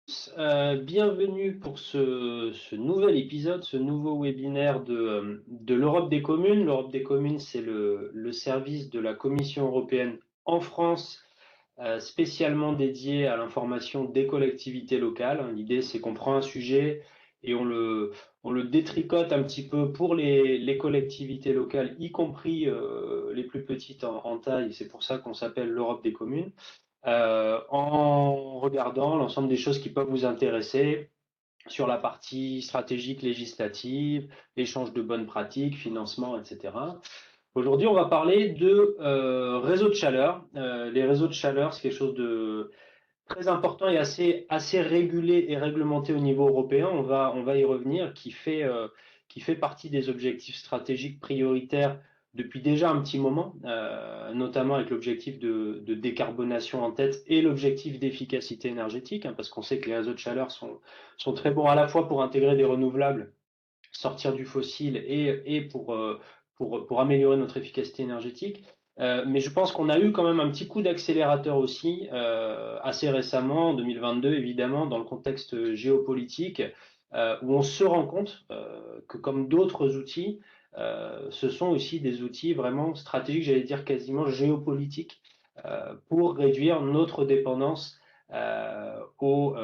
Bienvenue pour ce nouvel épisode, ce nouveau webinaire de l'Europe des communes. L'Europe des communes, c'est le service de la Commission européenne en France, spécialement dédié à l'information des collectivités locales. L'idée, c'est qu'on prend un sujet et on le détricote un petit peu pour les collectivités locales, y compris les plus petites en taille. C'est pour ça qu'on s'appelle l'Europe des communes, en regardant l'ensemble des choses qui peuvent vous intéresser sur la partie stratégique législative, échange de bonnes pratiques, financement, etc. Aujourd'hui, on va parler de réseaux de chaleur. Les réseaux de chaleur, c'est quelque chose de très important et assez régulé et réglementé au niveau européen. On va y revenir, qui fait partie des objectifs stratégiques prioritaires depuis déjà un petit moment, notamment avec l'objectif de décarbonation en tête et l'objectif d'efficacité énergétique, parce qu'on sait que les réseaux de chaleur sont très bons à la fois pour intégrer des renouvelables, sortir du fossile et pour améliorer notre efficacité énergétique. Mais je pense qu'on a eu quand même un petit coup d'accélérateur aussi, assez récemment, en 2022 évidemment, dans le contexte géopolitique, où on se rend compte que comme d'autres outils, ce sont aussi des outils vraiment stratégiques, j'allais dire quasiment géopolitiques, pour réduire notre dépendance aux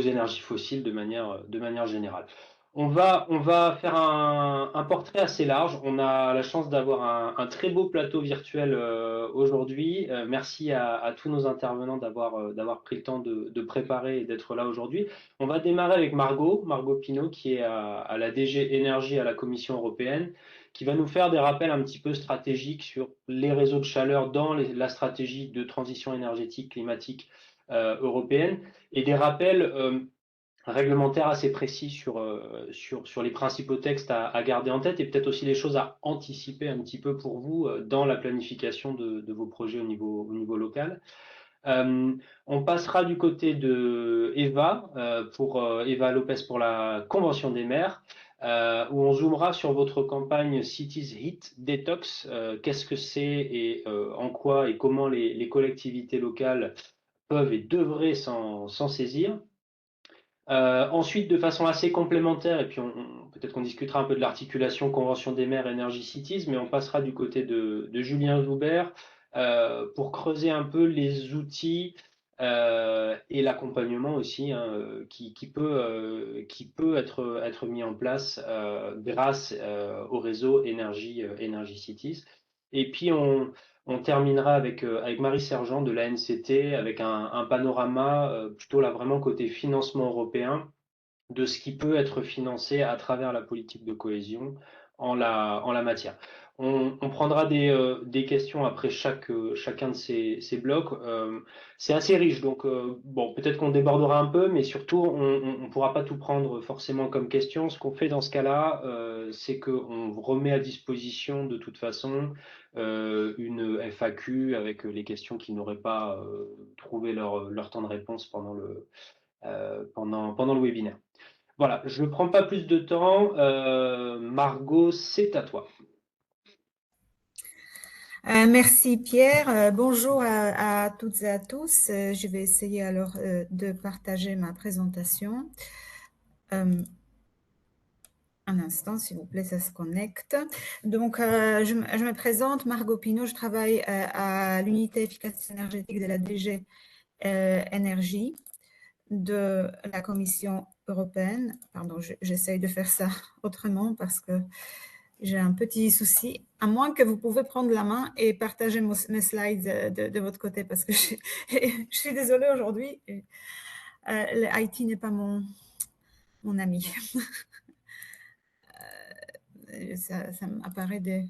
énergies fossiles de manière générale. On va faire un portrait assez large. On a la chance d'avoir un très beau plateau virtuel aujourd'hui. Merci à tous nos intervenants d'avoir pris le temps de préparer et d'être là aujourd'hui. On va démarrer avec Margot Pinault, qui est à la DG Énergie à la Commission européenne, qui va nous faire des rappels un petit peu stratégiques sur les réseaux de chaleur dans la stratégie de transition énergétique climatique européenne, et des rappels réglementaires assez précis sur les principaux textes à garder en tête, et peut-être aussi les choses à anticiper un petit peu pour vous dans la planification de vos projets au niveau local. Euh, on passera du côté de Eva, pour Eva Lopez pour la Convention des maires, où on zoomera sur votre campagne Cities Heat Detox. Qu'est-ce que c'est et en quoi et comment les collectivités locales peuvent et devraient s'en saisir. Ensuite, de façon assez complémentaire, et puis peut-être qu'on discutera un peu de l'articulation Convention des maires Energy Cities, mais on passera du côté de Julien Joubert pour creuser un peu les outils et l'accompagnement aussi, qui peut être mis en place grâce au réseau Energy Cities. Et puis on terminera avec Marie Sergent de l'ANCT, avec un panorama plutôt là vraiment côté financement européen de ce qui peut être financé à travers la politique de cohésion en la matière. On prendra des questions après chacun de ces blocs. C'est assez riche, donc bon, peut-être qu'on débordera un peu, mais surtout, on ne pourra pas tout prendre forcément comme question. Ce qu'on fait dans ce cas-là, c'est qu'on remet à disposition de toute façon une FAQ avec les questions qui n'auraient pas trouvé leur temps de réponse pendant le webinaire. Voilà, je ne prends pas plus de temps. Margot, c'est à toi. Merci Pierre. Bonjour à toutes et à tous. Je vais essayer alors de partager ma présentation. Un instant, s'il vous plaît, ça se connecte. Donc, je me présente, Margot Pinault. Je travaille à l'unité efficacité énergétique de la DG Énergie de la Commission européenne. Pardon, j'essaye de faire ça autrement parce que j'ai un petit souci, à moins que vous pouvez prendre la main et partager mes slides de votre côté, parce que je suis désolée aujourd'hui, le IT n'est pas mon ami. Ça m'apparaît des...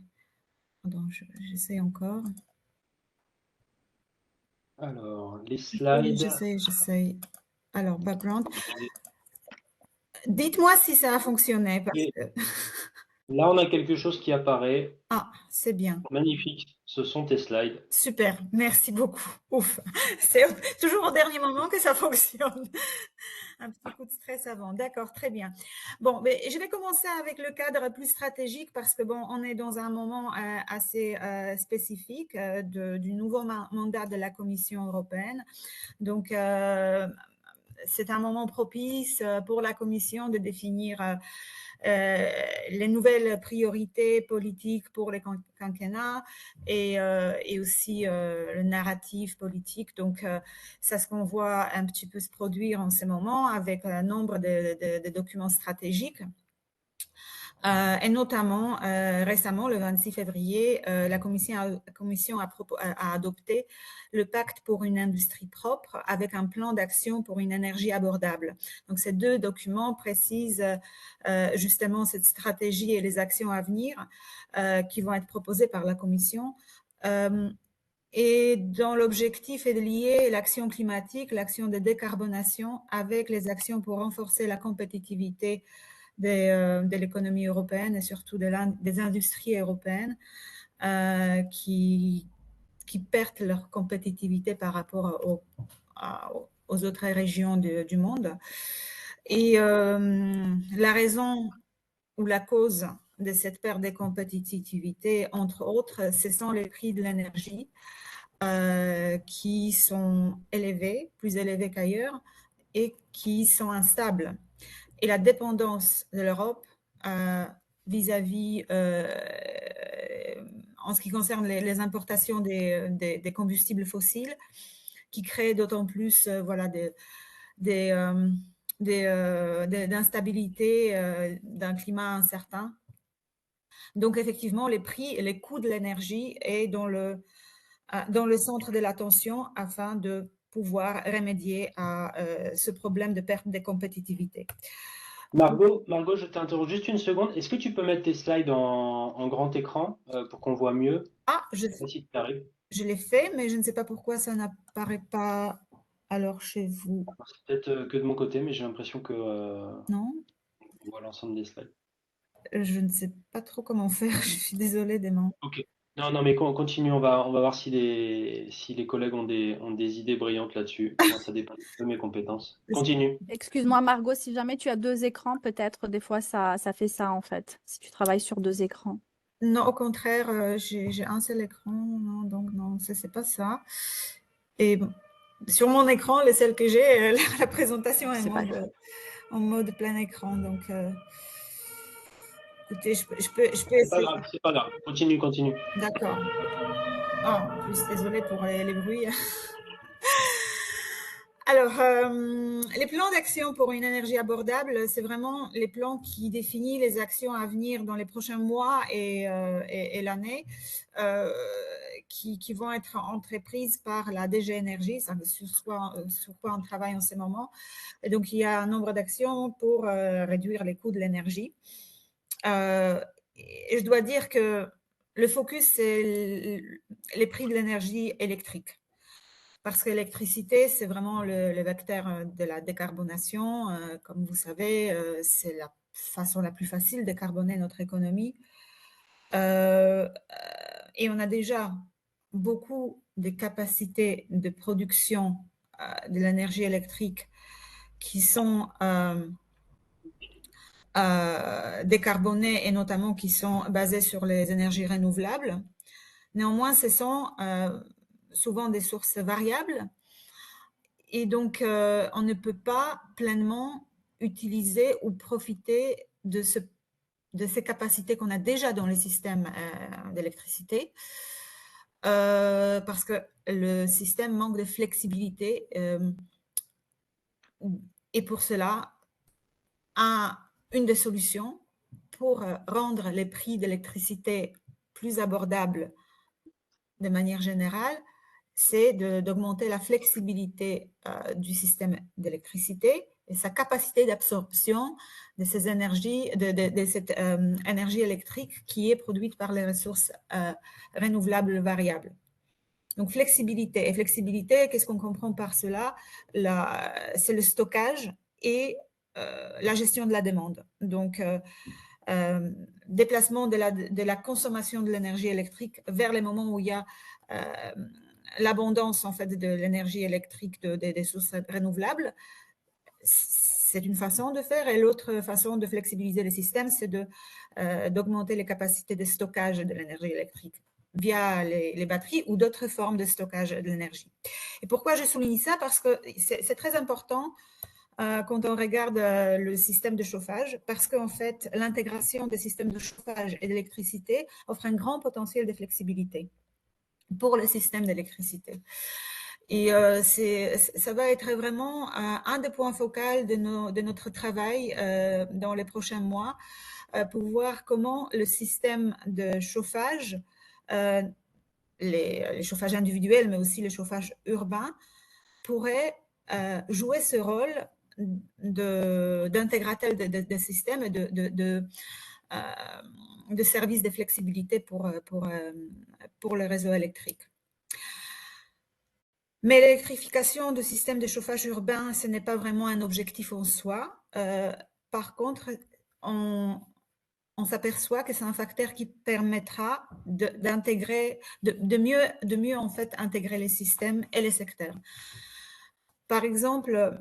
Pardon, j'essaie encore. Alors, les Oui, slides. j'essaie. Alors, background. Dites-moi si ça a fonctionné, parce Et que... là, on a quelque chose qui apparaît. Ah, c'est bien. Magnifique. Ce sont tes slides. Super, merci beaucoup. Ouf, c'est toujours au dernier moment que ça fonctionne. Un petit coup de stress avant. D'accord, très bien. Bon, mais je vais commencer avec le cadre plus stratégique parce que bon, on est dans un moment assez spécifique du nouveau mandat de la Commission européenne. Donc, c'est un moment propice pour la Commission de définir les nouvelles priorités politiques pour les quinquennats et aussi le narratif politique. Donc, c'est ce qu'on voit un petit peu se produire en ce moment avec un nombre de documents stratégiques. Et notamment, récemment, le 26 février, la Commission a adopté le pacte pour une industrie propre avec un plan d'action pour une énergie abordable. Donc, ces deux documents précisent justement cette stratégie et les actions à venir qui vont être proposées par la Commission. Et dont l'objectif est de lier l'action climatique, l'action de décarbonation avec les actions pour renforcer la compétitivité de l'économie européenne et surtout des industries européennes qui perdent leur compétitivité par rapport aux autres régions du monde. Et la raison ou la cause de cette perte de compétitivité, entre autres, ce sont les prix de l'énergie qui sont élevés, plus élevés qu'ailleurs, et qui sont instables. Et la dépendance de l'Europe vis-à-vis, en ce qui concerne les importations des combustibles fossiles, qui créent d'autant plus voilà, d'instabilité, d'un climat incertain. Donc effectivement, les prix et les coûts de l'énergie est dans le centre de l'attention afin de pouvoir remédier à ce problème de perte de compétitivité. Margot, je t'interromps juste une seconde. Est-ce que tu peux mettre tes slides en grand écran pour qu'on voit mieux? Ah, je l'ai fait, mais je ne sais pas pourquoi ça n'apparaît pas alors chez vous. C'est peut-être que de mon côté, mais j'ai l'impression que non, on voit l'ensemble des slides. Je ne sais pas trop comment faire. Je suis désolée, Dément. Ok. Non, mais continue. On va voir si les collègues ont des idées brillantes là-dessus. Moi, ça dépend de mes compétences. Continue. Excuse-moi, Margot, si jamais tu as deux écrans, peut-être des fois ça fait ça en fait, si tu travailles sur deux écrans. Non, au contraire, j'ai un seul écran, non, donc non, c'est pas ça. Et sur mon écran, le seul que j'ai, la présentation est en mode plein écran. Donc, écoutez, je peux essayer. C'est pas grave. Continue. D'accord. En plus, désolée pour les bruits. Alors, les plans d'action pour une énergie abordable, c'est vraiment les plans qui définissent les actions à venir dans les prochains mois et l'année qui vont être entreprises par la DG Énergie, sur quoi on travaille en ce moment. Et donc, il y a un nombre d'actions pour réduire les coûts de l'énergie. Et je dois dire que le focus, c'est les prix de l'énergie électrique. Parce que l'électricité, c'est vraiment le vecteur de la décarbonation. Comme vous savez, c'est la façon la plus facile de décarboner notre économie. Et on a déjà beaucoup de capacités de production de l'énergie électrique qui sont décarbonées et notamment qui sont basées sur les énergies renouvelables. Néanmoins, ce sont souvent des sources variables. Et donc, on ne peut pas pleinement utiliser ou profiter de ces capacités qu'on a déjà dans les systèmes d'électricité parce que le système manque de flexibilité. Et pour cela, une des solutions pour rendre les prix d'électricité plus abordables de manière générale, c'est d'augmenter la flexibilité du système d'électricité et sa capacité d'absorption de ces énergies, de cette énergie électrique qui est produite par les ressources renouvelables variables. Donc, flexibilité. Et flexibilité, qu'est-ce qu'on comprend par cela? C'est le stockage et la gestion de la demande. Donc, déplacement de la consommation de l'énergie électrique vers les moments où il y a l'abondance en fait de l'énergie électrique des sources renouvelables. C'est une façon de faire, et l'autre façon de flexibiliser le système, c'est d'augmenter les capacités de stockage de l'énergie électrique via les batteries ou d'autres formes de stockage de l'énergie. Et pourquoi je souligne ça? Parce que c'est très important quand on regarde le système de chauffage, parce qu'en fait, l'intégration des systèmes de chauffage et d'électricité offre un grand potentiel de flexibilité pour le système d'électricité. Et ça va être vraiment un des points focaux de notre travail dans les prochains mois, pour voir comment le système de chauffage, les chauffages individuels, mais aussi le chauffage urbain, pourrait jouer ce rôle d'intégrateur de système et de service de flexibilité pour le réseau électrique. Mais l'électrification du système de chauffage urbain, ce n'est pas vraiment un objectif en soi. Par contre, on s'aperçoit que c'est un facteur qui permettra d'intégrer, de mieux en fait intégrer les systèmes et les secteurs. Par exemple,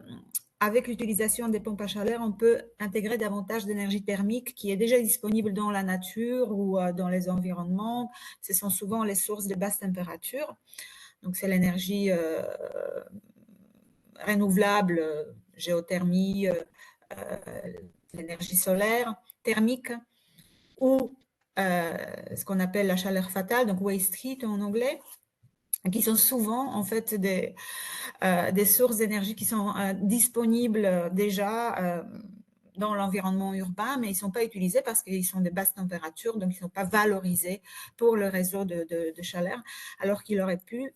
avec l'utilisation des pompes à chaleur, on peut intégrer davantage d'énergie thermique qui est déjà disponible dans la nature ou dans les environnements. Ce sont souvent les sources de basse température. Donc, c'est l'énergie renouvelable, géothermie, l'énergie solaire, thermique, ou ce qu'on appelle la chaleur fatale, donc waste heat en anglais, qui sont souvent en fait des sources d'énergie qui sont disponibles déjà dans l'environnement urbain, mais ils ne sont pas utilisés parce qu'ils sont de basse température, donc ils ne sont pas valorisés pour le réseau de chaleur, alors qu'ils auraient pu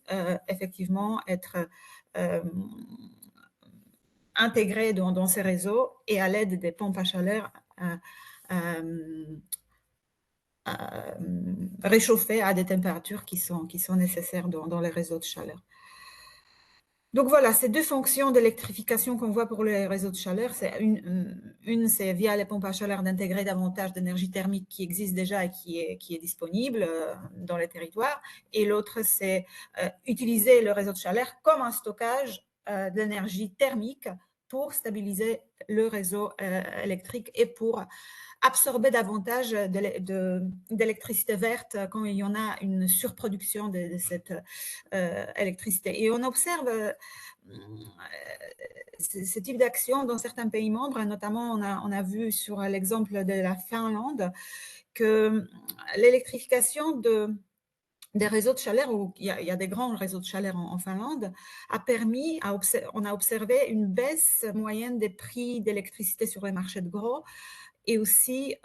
effectivement être intégrés dans ces réseaux et à l'aide des pompes à chaleur réchauffer à des températures qui sont nécessaires dans les réseaux de chaleur. Donc voilà, ces deux fonctions d'électrification qu'on voit pour les réseaux de chaleur, une c'est via les pompes à chaleur d'intégrer davantage d'énergie thermique qui existe déjà et qui est disponible dans les territoires, et l'autre c'est utiliser le réseau de chaleur comme un stockage d'énergie thermique pour stabiliser le réseau électrique et pour absorber davantage d'électricité verte quand il y en a une surproduction de cette électricité. Et on observe ce type d'action dans certains pays membres, notamment on a vu sur l'exemple de la Finlande que l'électrification des réseaux de chaleur, où il y a des grands réseaux de chaleur en Finlande, a permis, on a observé une baisse moyenne des prix d'électricité sur les marchés de gros, et aussi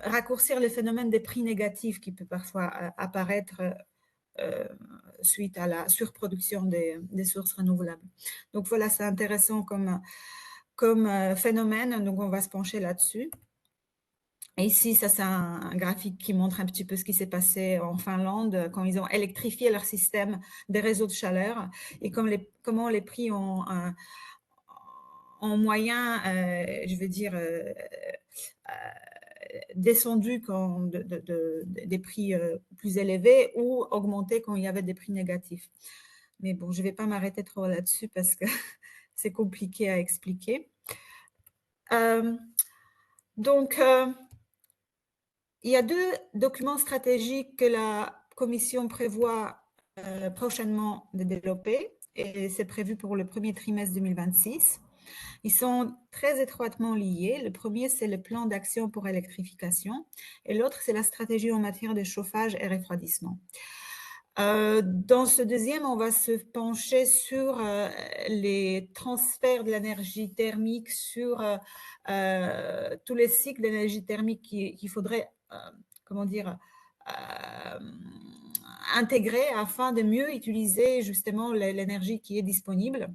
raccourcir le phénomène des prix négatifs qui peut parfois apparaître suite à la surproduction des sources renouvelables. Donc voilà, c'est intéressant comme phénomène, donc on va se pencher là-dessus. Et ici, ça c'est un graphique qui montre un petit peu ce qui s'est passé en Finlande quand ils ont électrifié leur système des réseaux de chaleur et comment les prix ont en moyen, je veux dire, descendu quand des prix plus élevés ou augmenté quand il y avait des prix négatifs. Mais bon, je ne vais pas m'arrêter trop là-dessus parce que c'est compliqué à expliquer. Donc, il y a deux documents stratégiques que la Commission prévoit prochainement de développer, et c'est prévu pour le premier trimestre 2026. Ils sont très étroitement liés. Le premier, c'est le plan d'action pour l'électrification, et l'autre, c'est la stratégie en matière de chauffage et refroidissement. Dans ce deuxième, on va se pencher sur les transferts de l'énergie thermique, sur tous les cycles d'énergie thermique qu'il faudrait, comment dire, intégrer afin de mieux utiliser justement l'énergie qui est disponible.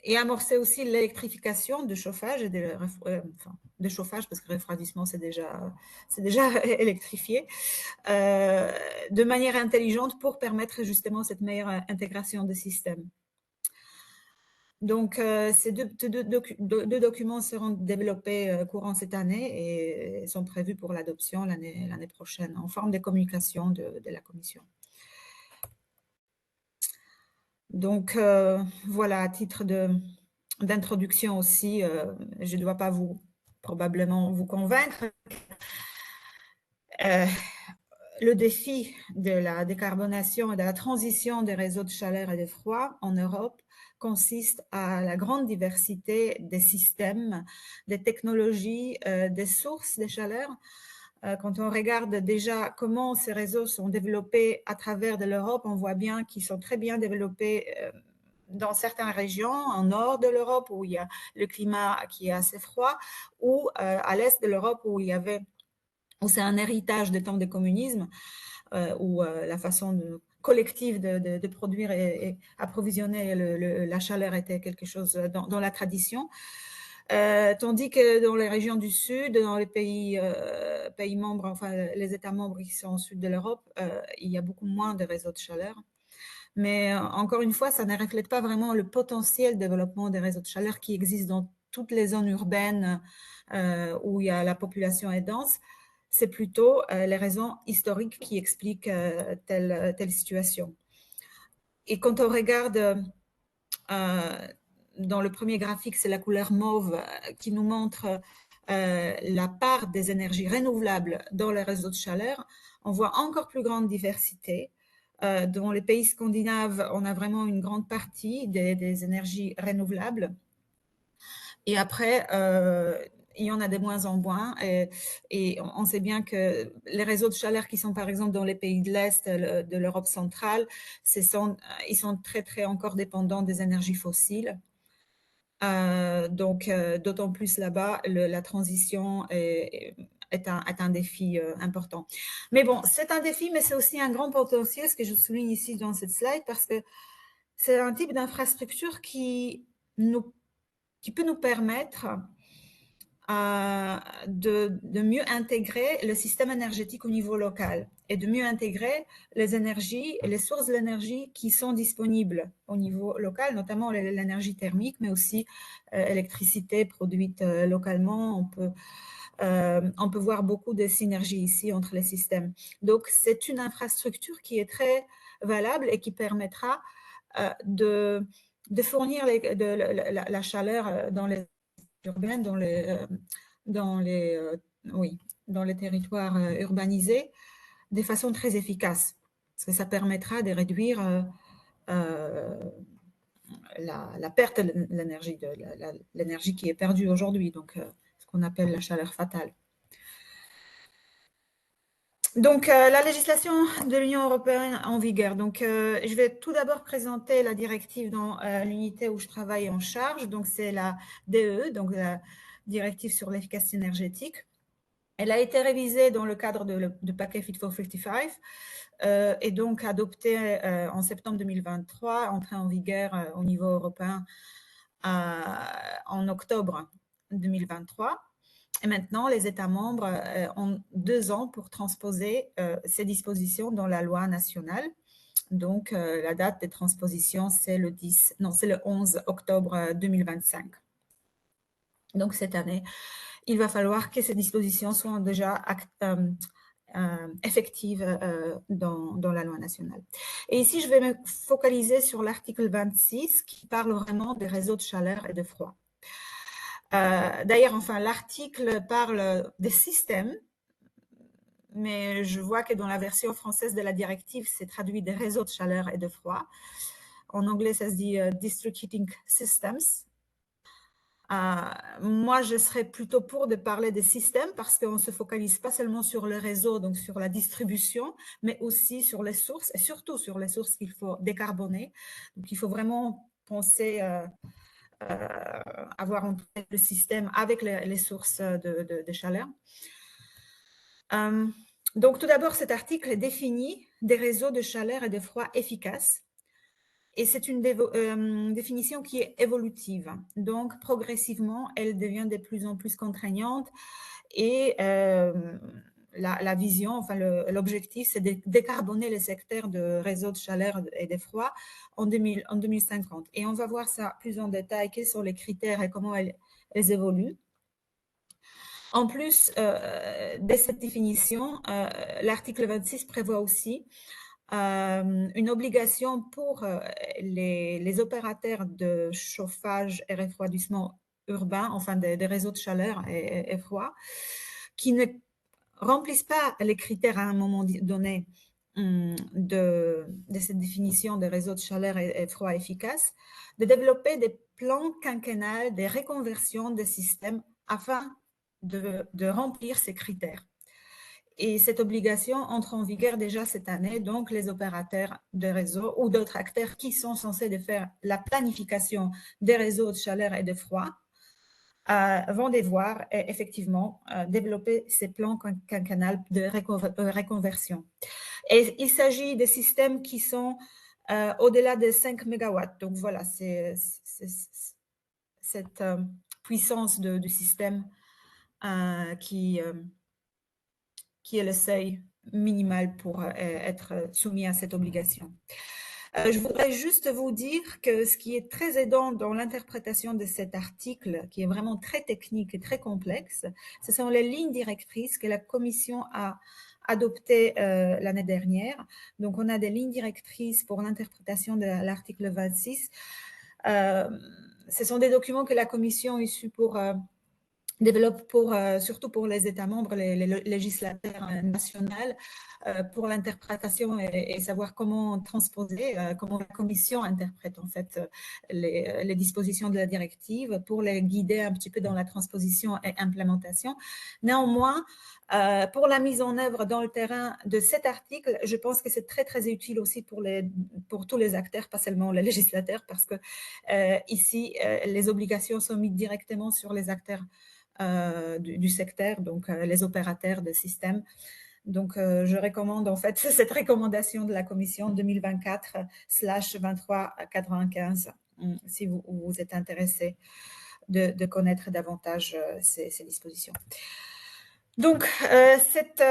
Et amorcer aussi l'électrification de chauffage et de chauffage, parce que le refroidissement c'est déjà électrifié, de manière intelligente pour permettre justement cette meilleure intégration des systèmes. Donc ces deux documents seront développés courant cette année et sont prévus pour l'adoption l'année prochaine en forme de communication de la Commission. Donc voilà, à titre d'introduction aussi, je ne dois pas probablement vous convaincre. le défi de la décarbonation et de la transition des réseaux de chaleur et de froid en Europe consiste à la grande diversité des systèmes, des technologies, des sources de chaleur. Quand on regarde déjà comment ces réseaux sont développés à travers de l'Europe, on voit bien qu'ils sont très bien développés dans certaines régions, en nord de l'Europe où il y a le climat qui est assez froid, ou à l'est de l'Europe où c'est un héritage des temps du communisme, où la façon collective de produire et approvisionner la chaleur était quelque chose dans la tradition. Tandis que dans les régions du Sud, dans les pays membres, enfin les États membres qui sont au sud de l'Europe, il y a beaucoup moins de réseaux de chaleur. Mais encore une fois, ça ne reflète pas vraiment le potentiel de développement des réseaux de chaleur qui existent dans toutes les zones urbaines où la population est dense. C'est plutôt les raisons historiques qui expliquent telle situation. Et quand on regarde dans le premier graphique, c'est la couleur mauve qui nous montre la part des énergies renouvelables dans les réseaux de chaleur. On voit encore plus grande diversité. Dans les pays scandinaves, on a vraiment une grande partie des énergies renouvelables. Et après, il y en a de moins en moins. Et on sait bien que les réseaux de chaleur qui sont par exemple dans les pays de l'Est, de l'Europe centrale, ils sont très, très encore dépendants des énergies fossiles. Donc, d'autant plus là-bas, la transition est un défi important. Mais bon, c'est un défi, mais c'est aussi un grand potentiel, ce que je souligne ici dans cette slide, parce que c'est un type d'infrastructure qui peut nous permettre de mieux intégrer le système énergétique au niveau local et de mieux intégrer les énergies et les sources de l'énergie qui sont disponibles au niveau local, notamment l'énergie thermique, mais aussi électricité produite localement. On peut voir beaucoup de synergies ici entre les systèmes. Donc, c'est une infrastructure qui est très valable et qui permettra de fournir la chaleur dans les urbaines, dans les territoires urbanisés de façon très efficace. Parce que ça permettra de réduire la perte de l'énergie, l'énergie qui est perdue aujourd'hui, donc ce qu'on appelle la chaleur fatale. Donc, la législation de l'Union européenne en vigueur. Donc, je vais tout d'abord présenter la directive dans l'unité où je travaille en charge. Donc, c'est la DE, donc la directive sur l'efficacité énergétique. Elle a été révisée dans le cadre du paquet Fit for 55 et donc adoptée en septembre 2023, entrée en vigueur au niveau européen en octobre 2023. Et maintenant, les États membres ont 2 ans pour transposer ces dispositions dans la loi nationale. Donc, la date de transposition, c'est le 11 octobre 2025. Donc, cette année, il va falloir que ces dispositions soient déjà effectives dans la loi nationale. Et ici, je vais me focaliser sur l'article 26 qui parle vraiment des réseaux de chaleur et de froid. D'ailleurs, enfin, l'article parle des systèmes, mais je vois que dans la version française de la directive, c'est traduit des réseaux de chaleur et de froid. En anglais, ça se dit District Heating Systems. Moi, je serais plutôt pour de parler des systèmes parce qu'on ne se focalise pas seulement sur le réseau, donc sur la distribution, mais aussi sur les sources et surtout sur les sources qu'il faut décarboner. Donc, il faut vraiment penser avoir en tête le système avec les sources de chaleur. Donc, tout d'abord, cet article définit des réseaux de chaleur et de froid efficaces. Et c'est une définition qui est évolutive. Donc, progressivement, elle devient de plus en plus contraignante. Et la vision, enfin l'objectif, c'est de décarboner les secteurs de réseaux de chaleur et de froid en 2050. Et on va voir ça plus en détail, quels sont les critères et comment elles évoluent. En plus de cette définition, l'article 26 prévoit aussi une obligation pour les opérateurs de chauffage et refroidissement urbain, enfin des réseaux de chaleur et froid, qui ne remplissent pas les critères à un moment donné de cette définition des réseaux de chaleur et froid efficaces, de développer des plans quinquennals, des reconversions des systèmes afin de remplir ces critères. Et cette obligation entre en vigueur déjà cette année, donc les opérateurs de réseau ou d'autres acteurs qui sont censés de faire la planification des réseaux de chaleur et de froid vont devoir effectivement développer ces plans quinquennaux de reconversion. Et il s'agit de systèmes qui sont au-delà de 5 MW. Donc voilà, c'est cette puissance du système qui est le seuil minimal pour être soumis à cette obligation. Je voudrais juste vous dire que ce qui est très aidant dans l'interprétation de cet article, qui est vraiment très technique et très complexe, ce sont les lignes directrices que la Commission a adoptées l'année dernière. Donc, on a des lignes directrices pour l'interprétation de l'article 26. Ce sont des documents que la Commission a issus développe surtout pour les États membres, les législateurs nationaux, pour l'interprétation et savoir comment transposer, comment la Commission interprète en fait les dispositions de la directive pour les guider un petit peu dans la transposition et implémentation. Néanmoins, pour la mise en œuvre dans le terrain de cet article, je pense que c'est très très utile aussi pour tous les acteurs, pas seulement les législateurs, parce que ici, les obligations sont mises directement sur les acteurs du secteur, donc les opérateurs de systèmes. Donc, je recommande en fait cette recommandation de la Commission 2024/2395 si vous êtes intéressé de connaître davantage ces dispositions. Donc, cette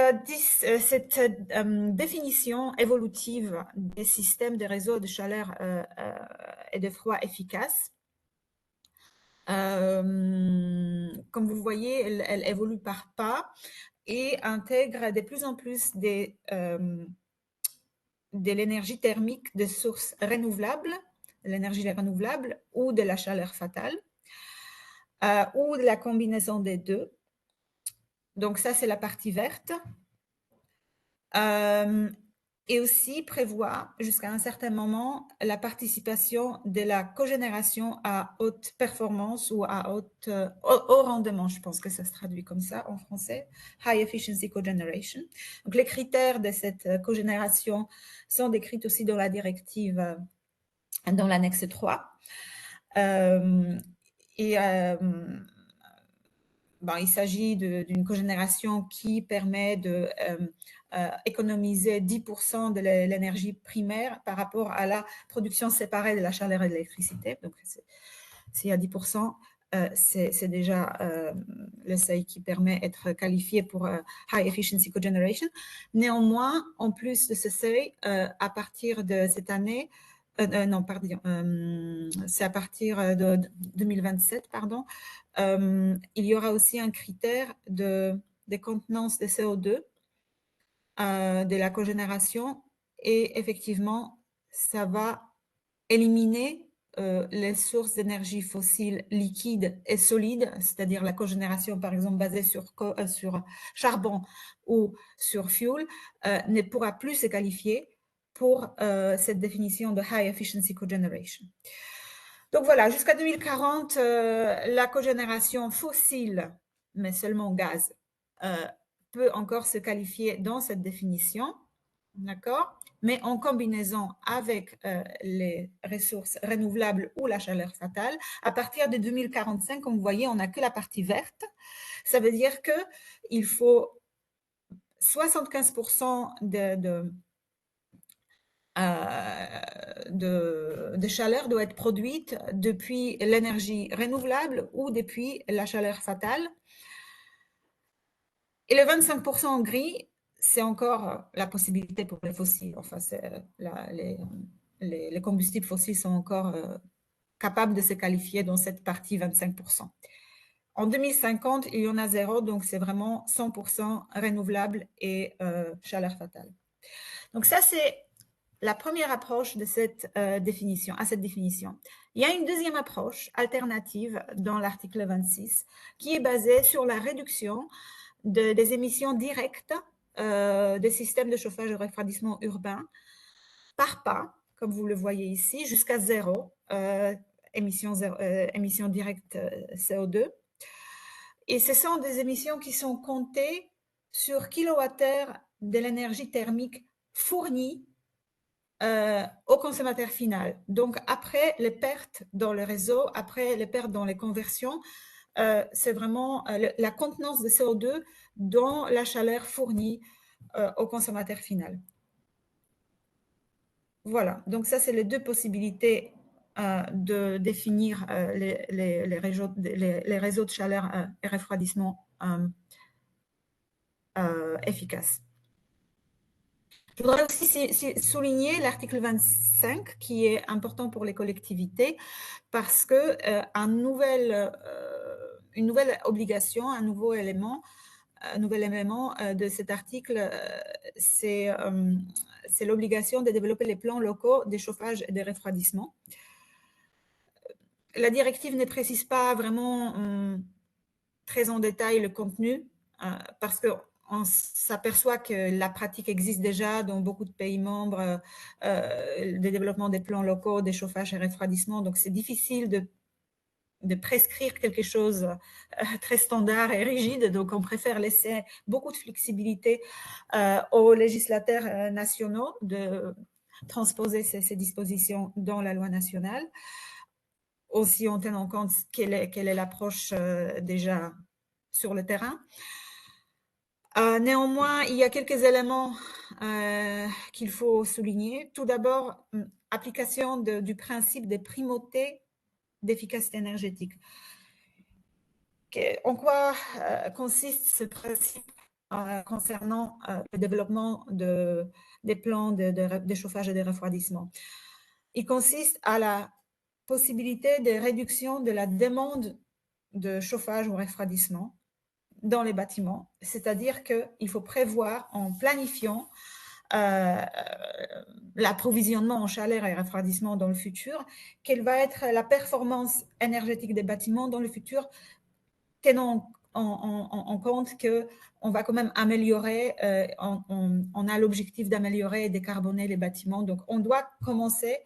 définition évolutive des systèmes de réseaux de chaleur et de froid efficaces, comme vous voyez, elle évolue par pas et intègre de plus en plus de l'énergie thermique de sources renouvelables, de l'énergie renouvelable ou de la chaleur fatale, ou de la combinaison des deux. Donc ça, c'est la partie verte. Et aussi prévoit jusqu'à un certain moment la participation de la cogénération à haute performance ou à haut rendement, je pense que ça se traduit comme ça en français, High Efficiency Cogeneration. Donc les critères de cette cogénération sont décrits aussi dans la directive, dans l'annexe 3. Il s'agit d'une cogénération qui permet de économiser 10% de l'énergie primaire par rapport à la production séparée de la chaleur et de l'électricité. Donc, s'il y a 10%, c'est déjà le seuil qui permet d'être qualifié pour High Efficiency Cogeneration. Néanmoins, en plus de ce seuil, à partir de cette année, c'est à partir de 2027, pardon, il y aura aussi un critère de contenance de CO2 de la cogénération et effectivement, ça va éliminer les sources d'énergie fossile liquide et solide, c'est-à-dire la cogénération par exemple basée sur charbon ou sur fuel, ne pourra plus se qualifier pour cette définition de High Efficiency Cogeneration. Donc voilà, jusqu'à 2040, la cogénération fossile, mais seulement gaz, peut encore se qualifier dans cette définition, d'accord? Mais en combinaison avec les ressources renouvelables ou la chaleur fatale. À partir de 2045, comme vous voyez, on n'a que la partie verte. Ça veut dire qu'il faut 75% de chaleur doit être produite depuis l'énergie renouvelable ou depuis la chaleur fatale. Et le 25% en gris, c'est encore la possibilité pour les fossiles. Enfin, les combustibles fossiles sont encore capables de se qualifier dans cette partie 25%. En 2050, il y en a zéro, donc c'est vraiment 100% renouvelable et chaleur fatale. Donc ça, c'est la première approche de cette définition. Il y a une deuxième approche alternative dans l'article 26 qui est basée sur la réduction des émissions directes des systèmes de chauffage et refroidissement urbain par pas, comme vous le voyez ici, jusqu'à zéro, émissions directes CO2. Et ce sont des émissions qui sont comptées sur kilowattheure de l'énergie thermique fournie au consommateur final. Donc, après les pertes dans le réseau, après les pertes dans les conversions, c'est vraiment la contenance de CO2 dans la chaleur fournie au consommateur final. Voilà, donc ça, c'est les deux possibilités de définir les réseaux de chaleur et refroidissement efficaces. Je voudrais aussi souligner l'article 25 qui est important pour les collectivités parce que une nouvelle obligation, un nouvel élément de cet article, c'est l'obligation de développer les plans locaux de chauffage et de refroidissement. La directive ne précise pas vraiment très en détail le contenu parce qu'on s'aperçoit que la pratique existe déjà dans beaucoup de pays membres de développement des plans locaux, des chauffages et refroidissement. Donc, c'est difficile de prescrire quelque chose très standard et rigide. Donc, on préfère laisser beaucoup de flexibilité aux législateurs nationaux de transposer ces dispositions dans la loi nationale, aussi en tenant compte quelle est l'approche déjà sur le terrain. Néanmoins, il y a quelques éléments qu'il faut souligner. Tout d'abord, application du principe de primauté d'efficacité énergétique. En quoi consiste ce principe concernant le développement des plans de chauffage et de refroidissement? Il consiste à la possibilité de réduction de la demande de chauffage ou refroidissement dans les bâtiments, c'est-à-dire qu'il faut prévoir en planifiant l'approvisionnement en chaleur et refroidissement dans le futur, quelle va être la performance énergétique des bâtiments dans le futur, tenant en compte qu'on va quand même améliorer, on a l'objectif d'améliorer et décarboner les bâtiments. Donc, on doit commencer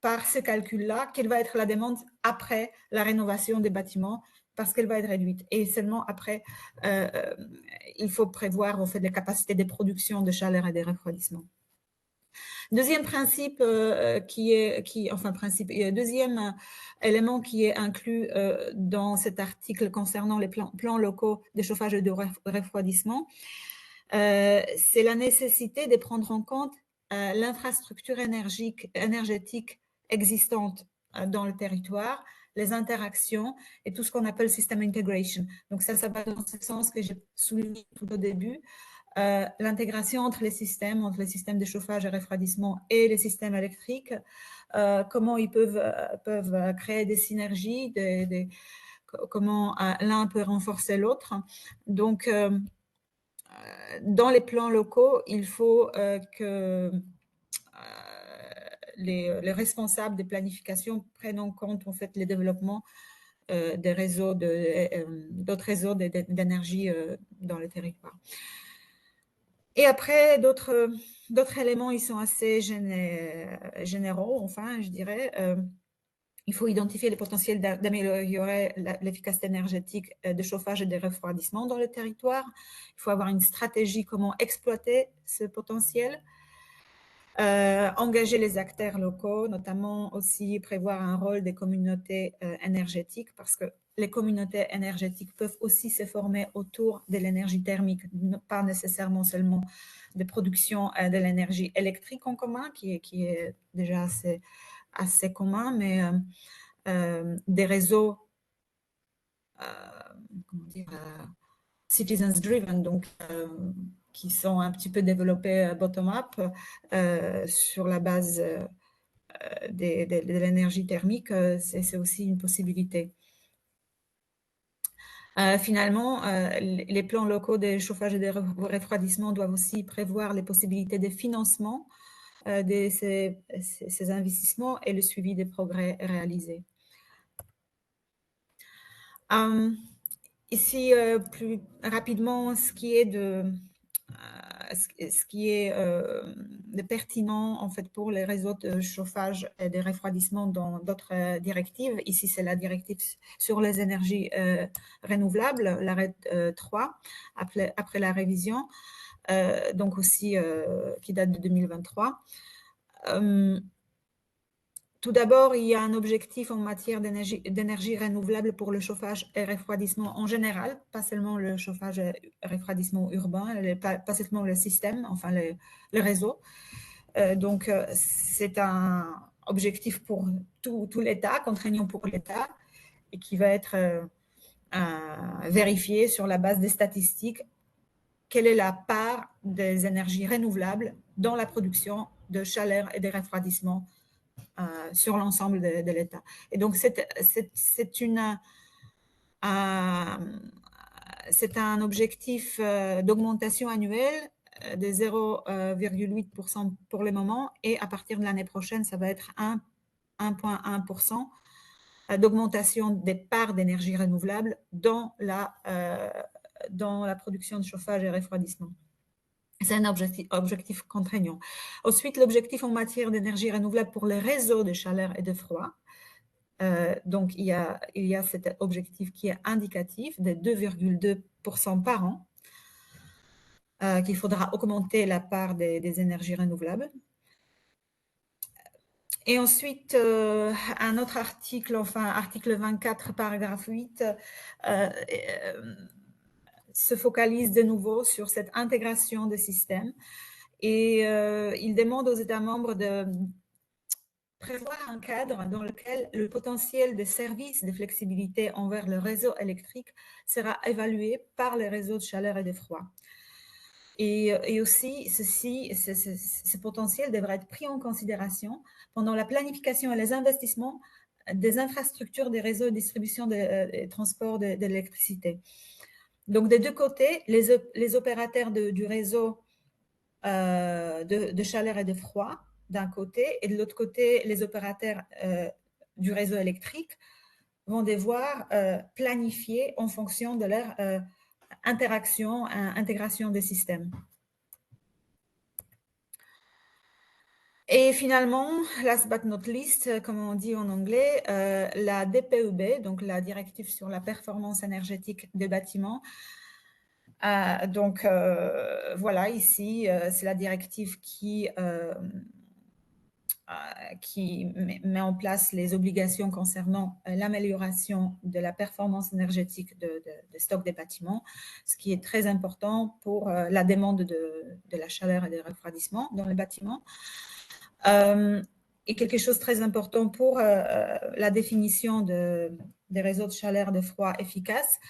par ce calcul-là, quelle va être la demande après la rénovation des bâtiments, parce qu'elle va être réduite. Et seulement après, il faut prévoir en fait les capacités de production de chaleur et de refroidissement. Deuxième principe deuxième élément qui est inclus dans cet article concernant les plans locaux de chauffage et de refroidissement, c'est la nécessité de prendre en compte l'infrastructure énergétique existante dans le territoire, les interactions et tout ce qu'on appelle system integration. Donc ça va dans ce sens que j'ai souligné tout au début. L'intégration entre les systèmes de chauffage et refroidissement et les systèmes électriques, comment ils peuvent créer des synergies, comment l'un peut renforcer l'autre. Donc, dans les plans locaux, il faut que les responsables de planification prennent en compte en fait les développements des réseaux, d'autres réseaux d'énergie dans le territoire. Et après, d'autres éléments, ils sont assez généraux, enfin, je dirais. Il faut identifier le potentiel d'améliorer l'efficacité énergétique de chauffage et de refroidissement dans le territoire. Il faut avoir une stratégie comment exploiter ce potentiel. Engager les acteurs locaux, notamment aussi prévoir un rôle des communautés énergétiques, parce que les communautés énergétiques peuvent aussi se former autour de l'énergie thermique, pas nécessairement seulement de production de l'énergie électrique en commun, qui est déjà assez commun, mais des réseaux citizens driven, donc qui sont un petit peu développés bottom-up sur la base de l'énergie thermique, c'est aussi une possibilité. Finalement, les plans locaux de chauffage et de refroidissement doivent aussi prévoir les possibilités de financement de ces investissements et le suivi des progrès réalisés. Ici, plus rapidement, ce qui est de pertinent en fait pour les réseaux de chauffage et de refroidissement dans d'autres directives. Ici, c'est la directive sur les énergies renouvelables, la RED 3, après la révision, donc aussi qui date de 2023. Tout d'abord, il y a un objectif en matière d'énergie renouvelable pour le chauffage et refroidissement en général, pas seulement le chauffage et refroidissement urbain, pas seulement le système, enfin le réseau. Donc, c'est un objectif pour tout l'État, contraignant pour l'État, et qui va être vérifié sur la base des statistiques. Quelle est la part des énergies renouvelables dans la production de chaleur et de refroidissement sur l'ensemble de l'État. Et donc, c'est un objectif d'augmentation annuelle de 0,8% pour le moment, et à partir de l'année prochaine, ça va être 1,1% d'augmentation des parts d'énergie renouvelable dans la production de chauffage et refroidissement. C'est un objectif contraignant. Ensuite, l'objectif en matière d'énergie renouvelable pour les réseaux de chaleur et de froid. Donc, il y a cet objectif qui est indicatif de 2,2% par an, qu'il faudra augmenter la part des énergies renouvelables. Et ensuite, un autre article, enfin, article 24, paragraphe 8, se focalise de nouveau sur cette intégration de systèmes. Et il demande aux États membres de prévoir un cadre dans lequel le potentiel de services de flexibilité envers le réseau électrique sera évalué par les réseaux de chaleur et de froid. Et aussi, ce potentiel devra être pris en considération pendant la planification et les investissements des infrastructures des réseaux de distribution et transport de l'électricité. Donc, des deux côtés, les opérateurs du réseau de chaleur et de froid d'un côté, et de l'autre côté, les opérateurs du réseau électrique vont devoir planifier en fonction de leur intégration des systèmes. Et finalement, last but not least, comme on dit en anglais, la DPEB, donc la directive sur la performance énergétique des bâtiments. Donc, voilà, ici, c'est la directive qui met en place les obligations concernant l'amélioration de la performance énergétique de stock des bâtiments, ce qui est très important pour la demande de la chaleur et du refroidissement dans les bâtiments. Et quelque chose de très important pour la définition des réseaux de chaleur et de froid efficaces.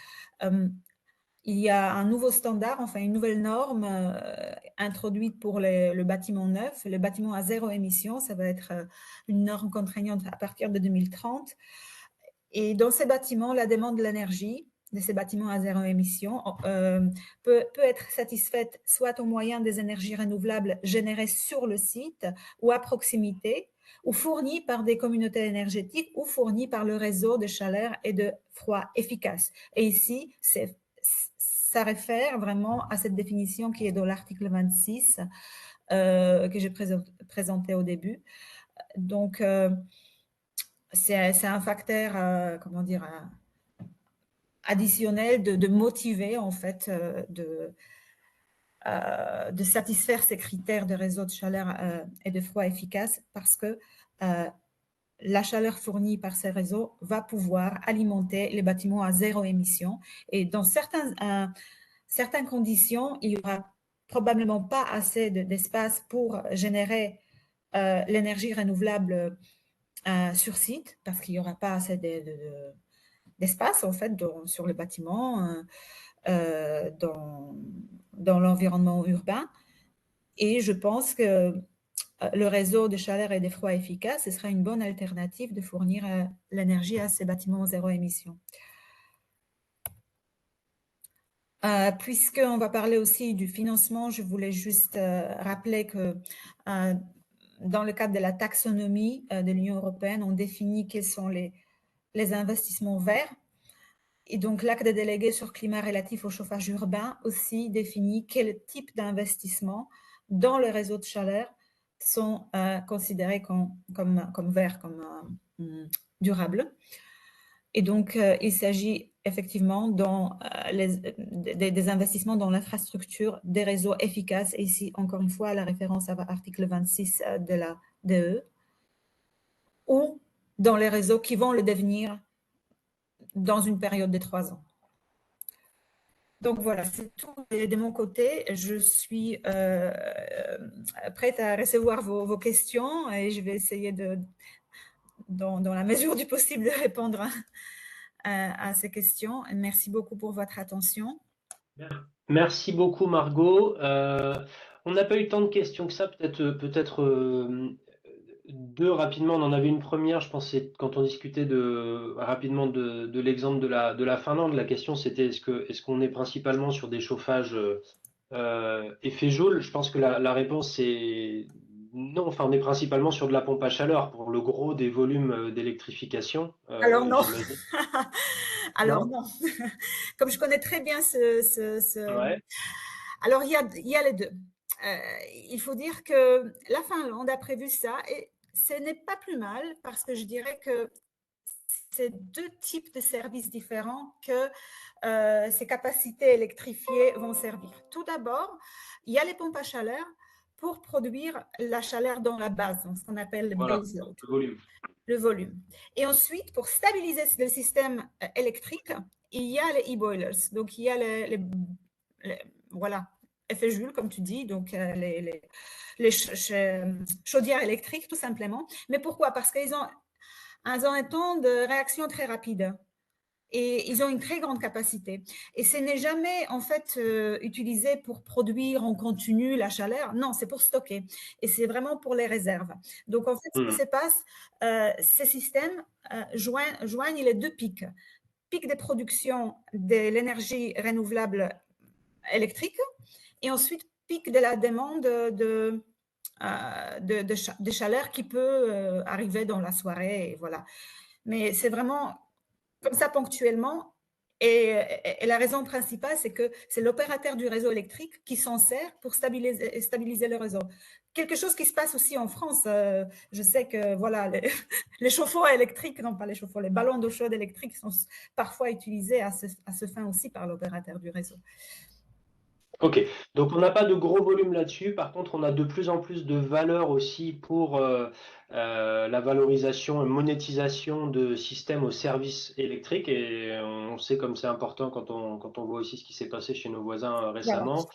Il y a un nouveau standard, enfin une nouvelle norme introduite pour le bâtiment neuf, le bâtiment à zéro émission. Ça va être une norme contraignante à partir de 2030. Et dans ces bâtiments, la demande de l'énergie de ces bâtiments à zéro émission peut être satisfaite soit au moyen des énergies renouvelables générées sur le site ou à proximité, ou fournies par des communautés énergétiques, ou fournies par le réseau de chaleur et de froid efficace. Et ici, ça réfère vraiment à cette définition qui est dans l'article 26 que j'ai présenté au début. Donc, c'est un facteur, comment dire, additionnel de motiver, en fait, de satisfaire ces critères de réseau de chaleur et de froid efficace, parce que la chaleur fournie par ces réseaux va pouvoir alimenter les bâtiments à zéro émission. Et dans certaines conditions, il n'y aura probablement pas assez d'espace pour générer l'énergie renouvelable sur site, parce qu'il n'y aura pas assez d'espace en fait sur le bâtiment, dans l'environnement urbain. Et je pense que le réseau de chaleur et de froid efficace, ce sera une bonne alternative de fournir l'énergie à ces bâtiments zéro émission. Puisqu'on va parler aussi du financement, je voulais juste rappeler que dans le cadre de la taxonomie de l'Union européenne, on définit quels sont les investissements verts. Et donc, l'acte délégué sur climat relatif au chauffage urbain aussi définit quel type d'investissement dans le réseau de chaleur sont considérés comme verts, comme durables. Et donc, il s'agit effectivement des investissements dans l'infrastructure des réseaux efficaces. Et ici, encore une fois, la référence à l'article 26 de la DE, ou dans les réseaux qui vont le devenir dans une période de 3 ans. Donc voilà, c'est tout de mon côté. Je suis prête à recevoir vos questions et je vais essayer dans la mesure du possible, de répondre à ces questions. Merci beaucoup pour votre attention. Merci beaucoup, Margot. On n'a pas eu tant de questions que ça, peut-être deux rapidement. On en avait une première, je pense, c'est quand on discutait rapidement de l'exemple de la Finlande. La question, c'était est-ce qu'on est principalement sur des chauffages effet Joule? Je pense que la réponse est non. Enfin, on est principalement sur de la pompe à chaleur pour le gros des volumes d'électrification. Alors non. J'imagine. Alors Non? non. Comme je connais très bien Ouais. Alors, il y a les deux. Il faut dire que la Finlande a prévu ça et ce n'est pas plus mal parce que je dirais que c'est deux types de services différents que ces capacités électrifiées vont servir. Tout d'abord, il y a les pompes à chaleur pour produire la chaleur dans la base, donc ce qu'on appelle le Voilà, base load, le volume. le volume. Et ensuite, pour stabiliser le système électrique, il y a les e-boilers. Donc, il y a voilà, effet Joule, comme tu dis, donc les chaudières électriques, tout simplement. Mais pourquoi? Parce qu'ils ont un temps de réaction très rapide et ils ont une très grande capacité. Et ce n'est jamais en fait utilisé pour produire en continu la chaleur. Non, c'est pour stocker. Et c'est vraiment pour les réserves. Donc en fait, ce qui se passe, ces systèmes joignent les deux pics. Pic de production de l'énergie renouvelable électrique et ensuite pic de la demande de chaleur qui peut arriver dans la soirée. Et voilà. Mais c'est vraiment comme ça ponctuellement. Et la raison principale, c'est que c'est l'opérateur du réseau électrique qui s'en sert pour stabiliser le réseau. Quelque chose qui se passe aussi en France. Je sais que voilà, les chauffe-eau électriques, non pas les chauffe-eau, les ballons d'eau chaude électriques sont parfois utilisés à ce fin aussi par l'opérateur du réseau. Ok, donc on n'a pas de gros volume là-dessus. Par contre, on a de plus en plus de valeur aussi pour la valorisation et monétisation de systèmes au service électrique. Et on sait comme c'est important quand on voit aussi ce qui s'est passé chez nos voisins Voilà. récemment.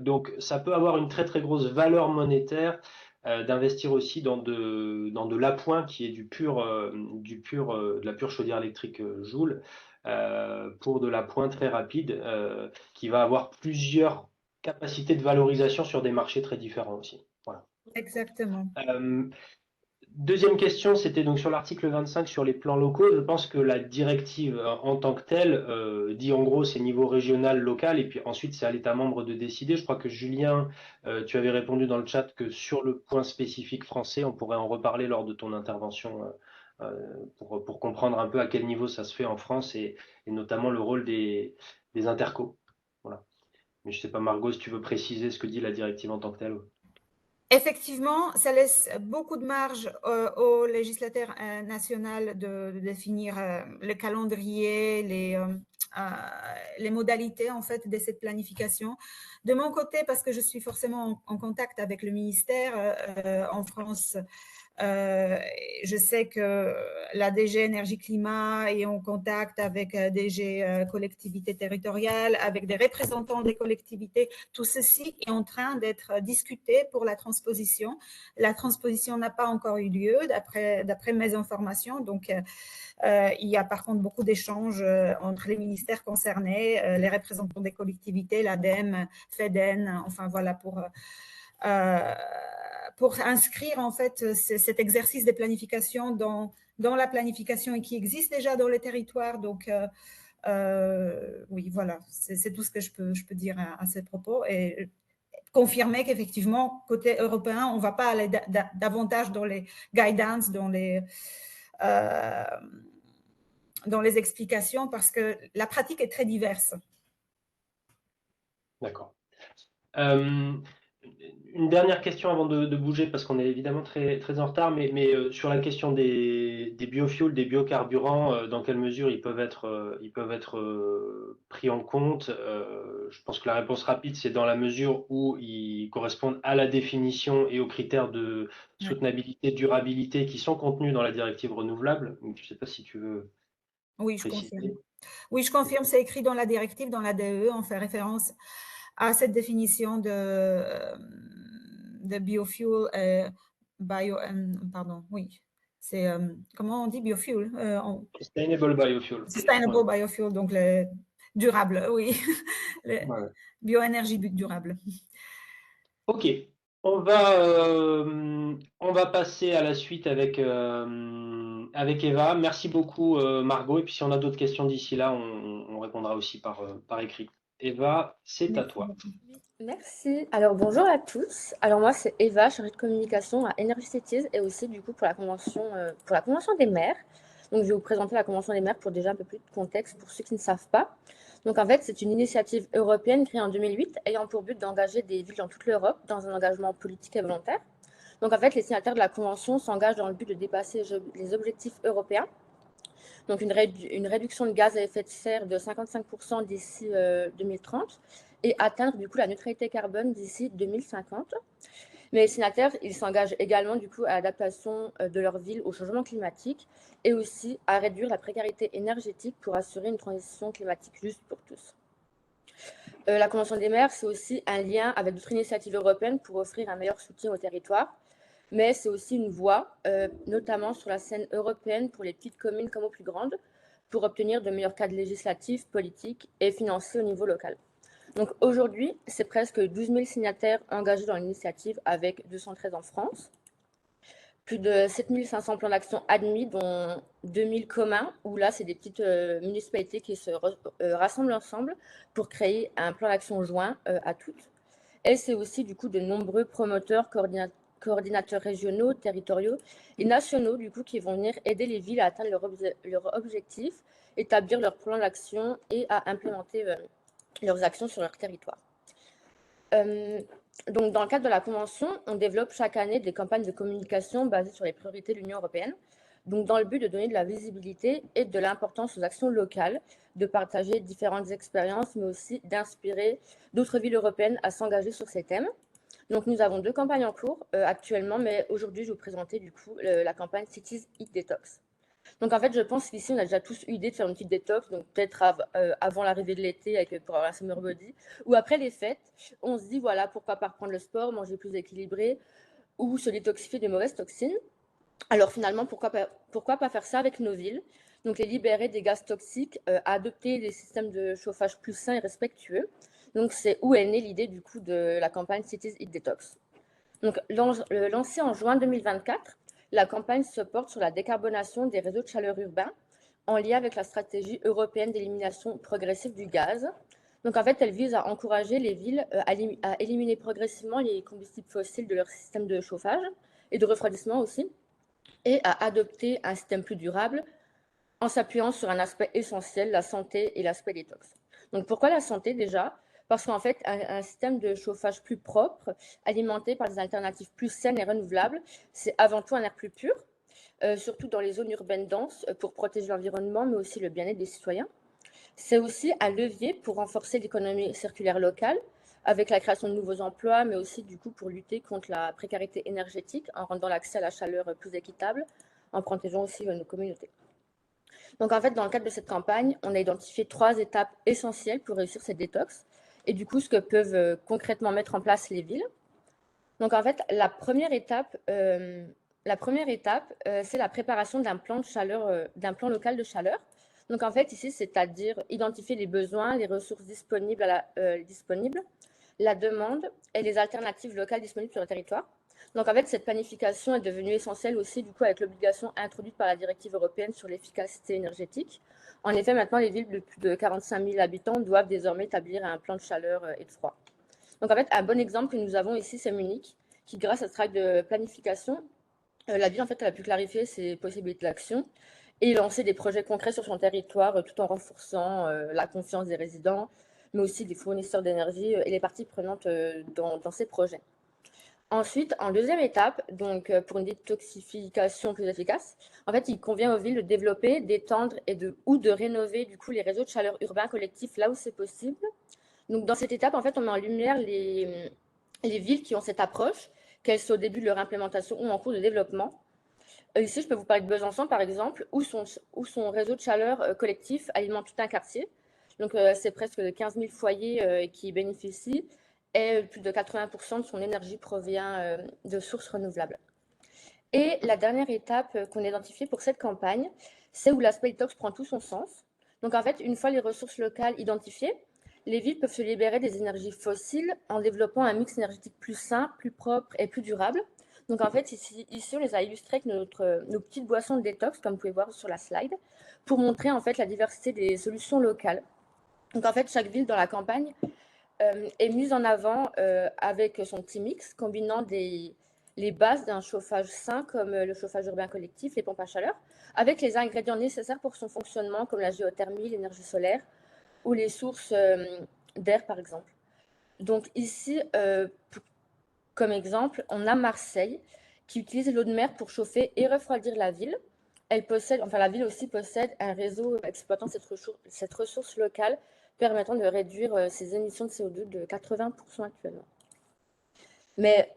Donc ça peut avoir une très très grosse valeur monétaire d'investir aussi dans de l'appoint qui est de la pure chaudière électrique Joule. Pour de l'appoint très rapide qui va avoir plusieurs capacités de valorisation sur des marchés très différents aussi. Voilà. Exactement. Deuxième question, c'était donc sur l'article 25 sur les plans locaux. Je pense que la directive en tant que telle dit en gros c'est niveau régional, local, et puis ensuite c'est à l'État membre de décider. Je crois que Julien, tu avais répondu dans le chat que sur le point spécifique français, on pourrait en reparler lors de ton intervention pour comprendre un peu à quel niveau ça se fait en France et notamment le rôle des intercos. Voilà. Mais je ne sais pas, Margot, si tu veux préciser ce que dit la directive en tant que telle. Effectivement, ça laisse beaucoup de marge au législateur national de définir le calendrier, les modalités en fait de cette planification. De mon côté, parce que je suis forcément en contact avec le ministère en France, je sais que la DG Énergie Climat est en contact avec DG collectivités territoriales, avec des représentants des collectivités. Tout ceci est en train d'être discuté pour la transposition. La transposition n'a pas encore eu lieu, d'après mes informations. Donc, il y a par contre beaucoup d'échanges entre les ministères concernés, les représentants des collectivités, l'ADEME, FEDEN, enfin voilà, pour inscrire en fait cet exercice de planification dans la planification et qui existe déjà dans les territoires. Donc, oui, voilà, c'est tout ce que je peux dire à ce propos. Et confirmer qu'effectivement, côté européen, on ne va pas aller davantage dans les guidance, dans les dans les explications parce que la pratique est très diverse. D'accord. Une dernière question avant de bouger, parce qu'on est évidemment très, très en retard, mais sur la question des biofuels, des biocarburants, dans quelle mesure ils peuvent être pris en compte? Je pense que la réponse rapide, c'est dans la mesure où ils correspondent à la définition et aux critères de Ouais. soutenabilité, durabilité qui sont contenus dans la directive renouvelable. Donc, je ne sais pas si tu veux Oui, je préciser. confirme. Oui, je confirme, c'est écrit dans la directive, dans la DE, on fait référence à cette définition de biofuel, pardon, oui, c'est, comment on dit biofuel? Sustainable biofuel. Sustainable Ouais. biofuel, donc le durable, oui, le Ouais. bioénergie durable. Ok, on va passer à la suite avec Eva. Merci beaucoup, Margot. Et puis, si on a d'autres questions d'ici là, on répondra aussi par écrit. Eva, c'est à Merci toi. beaucoup. Merci. Alors bonjour à tous. Alors moi c'est Eva, chargée de communication à Energy Cities et aussi du coup pour la convention des maires. Donc je vais vous présenter la convention des maires pour déjà un peu plus de contexte pour ceux qui ne savent pas. Donc en fait c'est une initiative européenne créée en 2008 ayant pour but d'engager des villes dans toute l'Europe dans un engagement politique et volontaire. Donc en fait les signataires de la convention s'engagent dans le but de dépasser les objectifs européens. Donc une réduction de gaz à effet de serre de 55% d'ici 2030 et atteindre du coup la neutralité carbone d'ici 2050. Mais les signataires, ils s'engagent également du coup à l'adaptation de leur ville au changement climatique et aussi à réduire la précarité énergétique pour assurer une transition climatique juste pour tous. La Convention des maires, c'est aussi un lien avec d'autres initiatives européennes pour offrir un meilleur soutien aux territoires, mais c'est aussi une voie, notamment sur la scène européenne pour les petites communes comme aux plus grandes, pour obtenir de meilleurs cadres législatifs, politiques et financiers au niveau local. Donc aujourd'hui, c'est presque 12 000 signataires engagés dans l'initiative avec 213 en France. Plus de 7 500 plans d'action admis, dont 2 000 communs, où là, c'est des petites municipalités qui se rassemblent ensemble pour créer un plan d'action joint à toutes. Et c'est aussi du coup de nombreux promoteurs, coordinateurs régionaux, territoriaux et nationaux du coup qui vont venir aider les villes à atteindre leurs objectifs, établir leur plan d'action et à implémenter leurs actions sur leur territoire. Donc, dans le cadre de la Convention, on développe chaque année des campagnes de communication basées sur les priorités de l'Union européenne, donc dans le but de donner de la visibilité et de l'importance aux actions locales, de partager différentes expériences, mais aussi d'inspirer d'autres villes européennes à s'engager sur ces thèmes. Donc, nous avons 2 campagnes en cours actuellement, mais aujourd'hui, je vais vous présenter du coup la campagne Cities Heat Detox. Donc, en fait, je pense qu'ici, on a déjà tous eu l'idée de faire une petite détox, donc peut-être avant l'arrivée de l'été pour avoir un summer body, ou après les fêtes, on se dit, voilà, pourquoi pas reprendre le sport, manger plus équilibré, ou se détoxifier des mauvaises toxines. Alors finalement, pourquoi pas faire ça avec nos villes, donc les libérer des gaz toxiques, adopter des systèmes de chauffage plus sains et respectueux. Donc c'est où est née l'idée du coup de la campagne Cities Heat Detox. Donc lancée en juin 2024, la campagne se porte sur la décarbonation des réseaux de chaleur urbains en lien avec la stratégie européenne d'élimination progressive du gaz. Donc en fait, elle vise à encourager les villes à éliminer progressivement les combustibles fossiles de leur système de chauffage et de refroidissement aussi, et à adopter un système plus durable en s'appuyant sur un aspect essentiel, la santé et l'aspect détox. Donc pourquoi la santé déjà? Parce qu'en fait, un système de chauffage plus propre, alimenté par des alternatives plus saines et renouvelables, c'est avant tout un air plus pur, surtout dans les zones urbaines denses, pour protéger l'environnement, mais aussi le bien-être des citoyens. C'est aussi un levier pour renforcer l'économie circulaire locale, avec la création de nouveaux emplois, mais aussi du coup pour lutter contre la précarité énergétique, en rendant l'accès à la chaleur plus équitable, en protégeant aussi nos communautés. Donc en fait, dans le cadre de cette campagne, on a identifié 3 étapes essentielles pour réussir cette détox et du coup ce que peuvent concrètement mettre en place les villes. Donc en fait, la première étape, c'est la préparation d'un plan de chaleur, d'un plan local de chaleur. Donc en fait, ici, c'est-à-dire identifier les besoins, les ressources disponibles, la demande et les alternatives locales disponibles sur le territoire. Donc en fait, cette planification est devenue essentielle aussi du coup avec l'obligation introduite par la directive européenne sur l'efficacité énergétique. En effet, maintenant, les villes de plus de 45 000 habitants doivent désormais établir un plan de chaleur et de froid. Donc en fait, un bon exemple que nous avons ici, c'est Munich, qui grâce à ce travail de planification, la ville en fait, elle a pu clarifier ses possibilités d'action et lancer des projets concrets sur son territoire tout en renforçant la confiance des résidents, mais aussi des fournisseurs d'énergie et les parties prenantes dans ces projets. Ensuite, en deuxième étape, donc pour une détoxification plus efficace, en fait, il convient aux villes de développer, d'étendre ou de rénover du coup les réseaux de chaleur urbains collectifs là où c'est possible. Donc dans cette étape, en fait, on met en lumière les villes qui ont cette approche, qu'elles soient au début de leur implémentation ou en cours de développement. Ici, je peux vous parler de Besançon, par exemple, où son réseau de chaleur collectif alimente tout un quartier. Donc, c'est presque 15 000 foyers qui bénéficient et plus de 80% de son énergie provient de sources renouvelables. Et la dernière étape qu'on a identifiée pour cette campagne, c'est où l'aspect detox prend tout son sens. Donc, en fait, une fois les ressources locales identifiées, les villes peuvent se libérer des énergies fossiles en développant un mix énergétique plus sain, plus propre et plus durable. Donc en fait, ici on les a illustrés avec nos petites boissons de détox, comme vous pouvez voir sur la slide, pour montrer en fait la diversité des solutions locales. Donc en fait, chaque ville dans la campagne est mise en avant avec son petit mix, combinant les bases d'un chauffage sain, comme le chauffage urbain collectif, les pompes à chaleur, avec les ingrédients nécessaires pour son fonctionnement, comme la géothermie, l'énergie solaire, ou les sources d'air, par exemple. Donc ici, comme exemple, on a Marseille qui utilise l'eau de mer pour chauffer et refroidir la ville. La ville aussi possède un réseau exploitant cette ressource locale permettant de réduire ses émissions de CO2 de 80% actuellement. Mais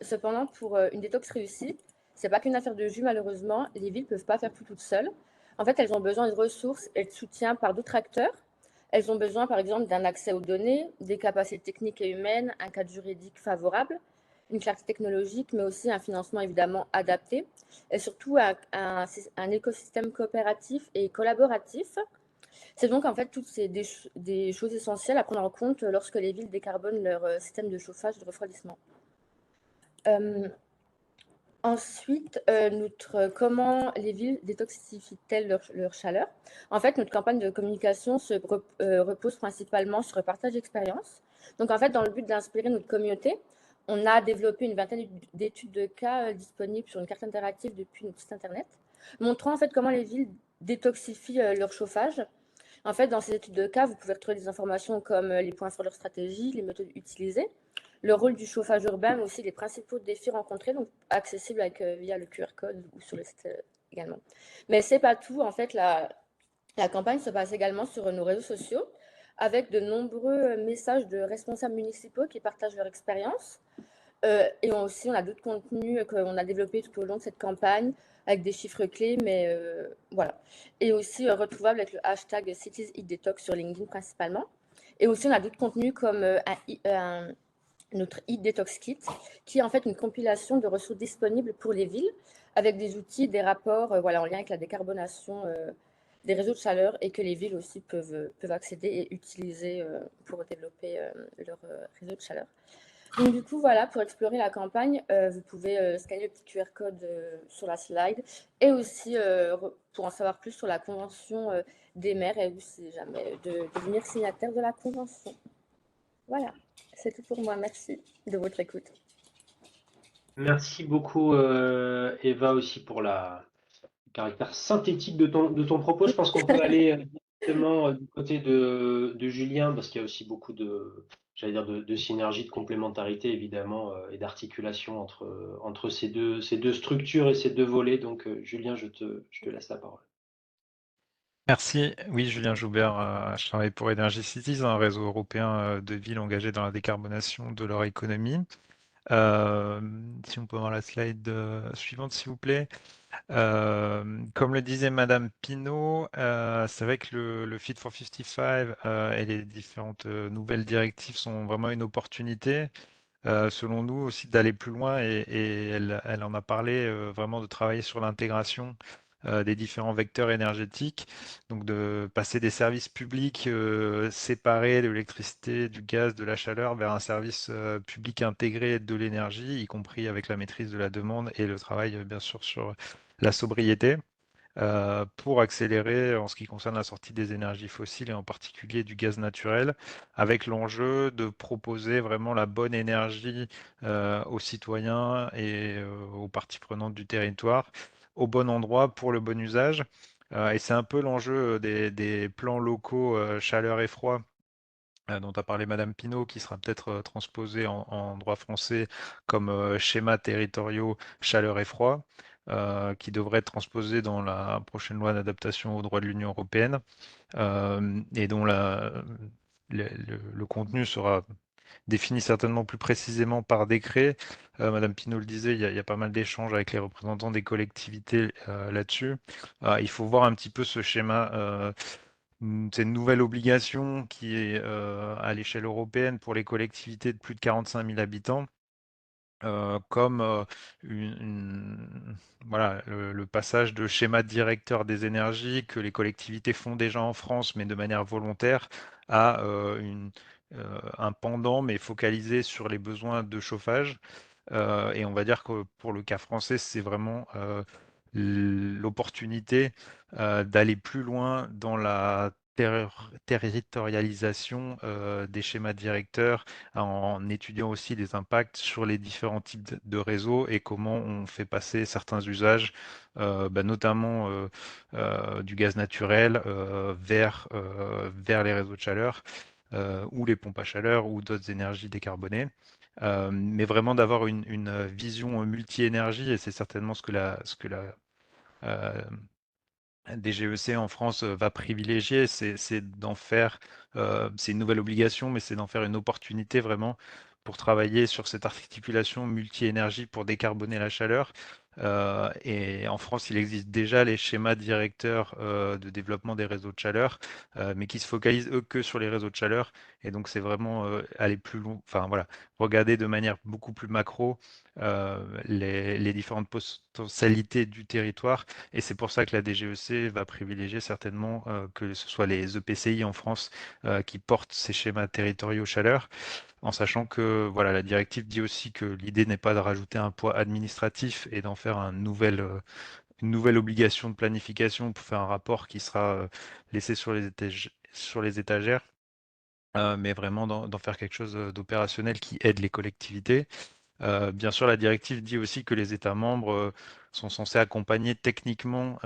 cependant, pour une détox réussie, c'est pas qu'une affaire de jus malheureusement. Les villes peuvent pas faire tout toutes seules. En fait, elles ont besoin de ressources et de soutien par d'autres acteurs. Elles ont besoin, par exemple, d'un accès aux données, des capacités techniques et humaines, un cadre juridique favorable, une clarté technologique, mais aussi un financement évidemment adapté, et surtout un écosystème coopératif et collaboratif. C'est donc en fait toutes des choses essentielles à prendre en compte lorsque les villes décarbonent leur système de chauffage et de refroidissement. Ensuite, comment les villes détoxifient-elles leur chaleur? En fait, notre campagne de communication repose principalement sur le partage d'expériences. Donc, en fait, dans le but d'inspirer notre communauté, on a développé une vingtaine d'études de cas disponibles sur une carte interactive depuis notre site internet, montrant en fait comment les villes détoxifient leur chauffage. En fait, dans ces études de cas, vous pouvez retrouver des informations comme les points forts de leur stratégie, les méthodes utilisées, le rôle du chauffage urbain, mais aussi les principaux défis rencontrés, donc accessibles via le QR code ou sur le site également. Mais c'est pas tout. En fait, la campagne se passe également sur nos réseaux sociaux, avec de nombreux messages de responsables municipaux qui partagent leur expérience. Et on a d'autres contenus qu'on a développés tout au long de cette campagne, avec des chiffres clés, mais voilà. Et aussi retrouvables avec le hashtag CitiesEatDetox sur LinkedIn principalement. Et aussi, on a d'autres contenus comme notre Heat Detox Kit, qui est en fait une compilation de ressources disponibles pour les villes, avec des outils, des rapports en lien avec la décarbonation des réseaux de chaleur, et que les villes aussi peuvent accéder et utiliser pour développer leur réseau de chaleur. Donc du coup, voilà, pour explorer la campagne, vous pouvez scanner le petit QR code sur la slide, et aussi pour en savoir plus sur la convention des maires, et si jamais de devenir signataire de la convention. Voilà, c'est tout pour moi. Merci de votre écoute. Merci beaucoup, Eva, aussi pour le caractère synthétique de ton propos. Je pense qu'on peut aller directement du côté de Julien, parce qu'il y a aussi beaucoup de synergie, de complémentarité, évidemment, et d'articulation entre ces deux structures et ces deux volets. Donc, Julien, je te laisse la parole. Merci. Oui, Julien Joubert, je travaille pour Energy Cities, un réseau européen de villes engagées dans la décarbonation de leur économie. Si on peut avoir la slide suivante, s'il vous plaît. Comme le disait Madame Pinault, c'est vrai que le Fit for 55 et les différentes nouvelles directives sont vraiment une opportunité. Selon nous aussi d'aller plus loin et elle en a parlé vraiment de travailler sur l'intégration des différents vecteurs énergétiques, donc de passer des services publics séparés de l'électricité, du gaz, de la chaleur vers un service public intégré de l'énergie, y compris avec la maîtrise de la demande et le travail bien sûr sur la sobriété. Pour accélérer en ce qui concerne la sortie des énergies fossiles et en particulier du gaz naturel, avec l'enjeu de proposer vraiment la bonne énergie aux citoyens et aux parties prenantes du territoire, au bon endroit pour le bon usage. Et c'est un peu l'enjeu des plans locaux chaleur et froid dont a parlé Madame Pinault, qui sera peut-être transposé en droit français comme schémas territoriaux chaleur et froid, qui devrait être transposé dans la prochaine loi d'adaptation au droit de l'Union européenne, et dont le contenu sera défini certainement plus précisément par décret. Madame Pinault le disait, il y a pas mal d'échanges avec les représentants des collectivités là-dessus. Il faut voir un petit peu ce schéma. C'est une nouvelle obligation qui est à l'échelle européenne pour les collectivités de plus de 45 000 habitants, comme voilà, le passage de schéma directeur des énergies que les collectivités font déjà en France, mais de manière volontaire, à un pendant, mais focalisé sur les besoins de chauffage. Et on va dire que pour le cas français, c'est vraiment l'opportunité d'aller plus loin dans la territorialisation des schémas directeurs, en étudiant aussi les impacts sur les différents types de réseaux et comment on fait passer certains usages, notamment du gaz naturel vers les réseaux de chaleur, ou les pompes à chaleur ou d'autres énergies décarbonées. Mais vraiment d'avoir une vision multi-énergie, et c'est certainement ce que la euh, DGEC en France va privilégier, c'est d'en faire, c'est une nouvelle obligation, mais c'est d'en faire une opportunité vraiment pour travailler sur cette articulation multi-énergie pour décarboner la chaleur. Et en France, il existe déjà les schémas directeurs de développement des réseaux de chaleur, mais qui se focalisent eux que sur les réseaux de chaleur. Et donc, c'est vraiment aller plus loin, enfin voilà, regarder de manière beaucoup plus macro les différentes potentialités du territoire. Et c'est pour ça que la DGEC va privilégier certainement que ce soit les EPCI en France qui portent ces schémas territoriaux chaleur, en sachant que voilà, la directive dit aussi que l'idée n'est pas de rajouter un poids administratif et d'en faire une nouvelle obligation de planification pour faire un rapport qui sera laissé sur les étagères, mais vraiment d'en faire quelque chose d'opérationnel qui aide les collectivités. Bien sûr, la directive dit aussi que les États membres sont censés accompagner techniquement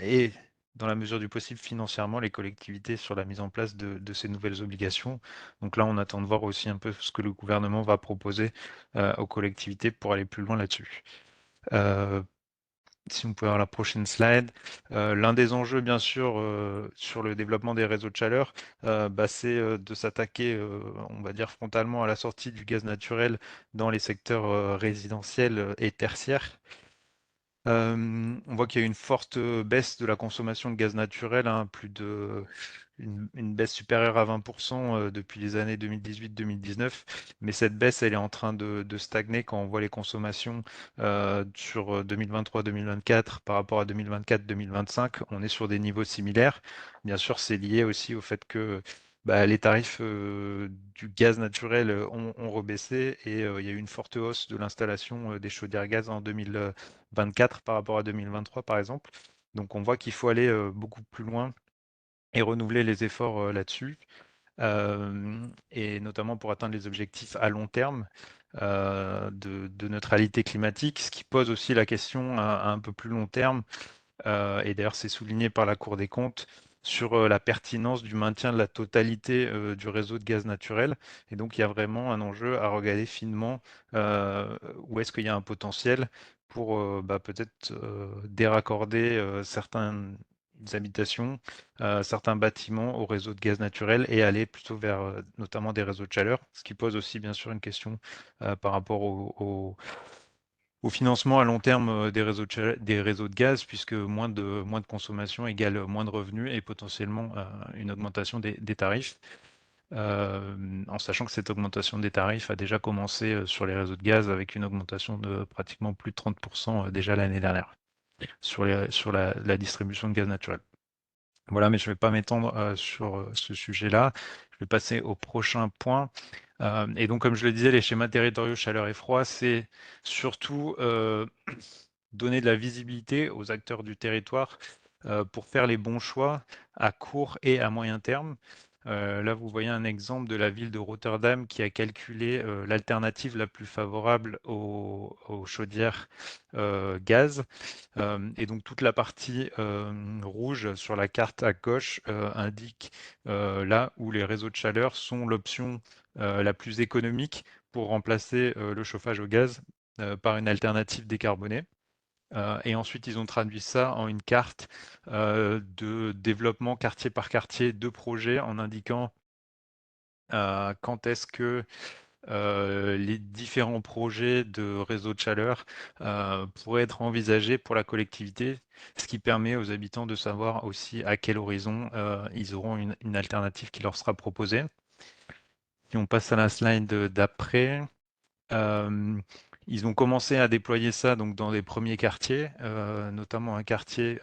et, dans la mesure du possible, financièrement les collectivités sur la mise en place de ces nouvelles obligations. Donc là, on attend de voir aussi un peu ce que le gouvernement va proposer aux collectivités pour aller plus loin là-dessus. Si on peut avoir la prochaine slide. L'un des enjeux, bien sûr, sur le développement des réseaux de chaleur, c'est de s'attaquer, on va dire, frontalement à la sortie du gaz naturel dans les secteurs résidentiels et tertiaires. On voit qu'il y a eu une forte baisse de la consommation de gaz naturel, hein, une baisse supérieure à 20% depuis les années 2018-2019. Mais cette baisse, elle est en train de stagner quand on voit les consommations sur 2023-2024 par rapport à 2024-2025. On est sur des niveaux similaires. Bien sûr, c'est lié aussi au fait que les tarifs du gaz naturel ont rebaissé, et il y a eu une forte hausse de l'installation des chaudières gaz en 2024 par rapport à 2023, par exemple. Donc on voit qu'il faut aller beaucoup plus loin et renouveler les efforts là-dessus, et notamment pour atteindre les objectifs à long terme de neutralité climatique, ce qui pose aussi la question à un peu plus long terme, et d'ailleurs c'est souligné par la Cour des comptes, sur la pertinence du maintien de la totalité du réseau de gaz naturel. Et donc il y a vraiment un enjeu à regarder finement où est-ce qu'il y a un potentiel pour peut-être déraccorder certaines habitations, certains bâtiments au réseau de gaz naturel, et aller plutôt vers notamment des réseaux de chaleur, ce qui pose aussi bien sûr une question par rapport au financement à long terme des réseaux de gaz, puisque moins de consommation égale moins de revenus et potentiellement une augmentation des tarifs, en sachant que cette augmentation des tarifs a déjà commencé sur les réseaux de gaz, avec une augmentation de pratiquement plus de 30% déjà l'année dernière sur la distribution de gaz naturel. Voilà, mais je ne vais pas m'étendre sur ce sujet-là. Je vais passer au prochain point. Et donc, comme je le disais, les schémas territoriaux chaleur et froid, c'est surtout donner de la visibilité aux acteurs du territoire pour faire les bons choix à court et à moyen terme. Là, vous voyez un exemple de la ville de Rotterdam qui a calculé l'alternative la plus favorable aux chaudières gaz. Et donc toute la partie rouge sur la carte à gauche indique là où les réseaux de chaleur sont l'option la plus économique pour remplacer le chauffage au gaz par une alternative décarbonée. Et ensuite, ils ont traduit ça en une carte de développement quartier par quartier de projets en indiquant quand est-ce que les différents projets de réseau de chaleur pourraient être envisagés pour la collectivité, ce qui permet aux habitants de savoir aussi à quel horizon ils auront une alternative qui leur sera proposée. Si on passe à la slide d'après, euh, ils ont commencé à déployer ça donc dans des premiers quartiers, notamment un quartier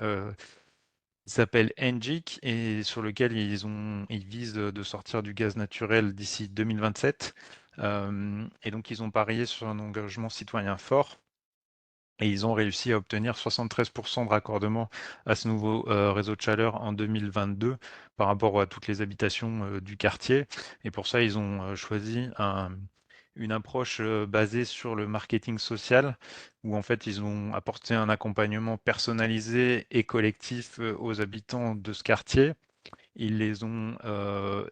qui s'appelle Engic et sur lequel ils visent de sortir du gaz naturel d'ici 2027. Et donc ils ont parié sur un engagement citoyen fort. Et ils ont réussi à obtenir 73% de raccordement à ce nouveau réseau de chaleur en 2022 par rapport à toutes les habitations du quartier. Et pour ça, ils ont choisi une approche basée sur le marketing social, où en fait, ils ont apporté un accompagnement personnalisé et collectif aux habitants de ce quartier. Ils les ont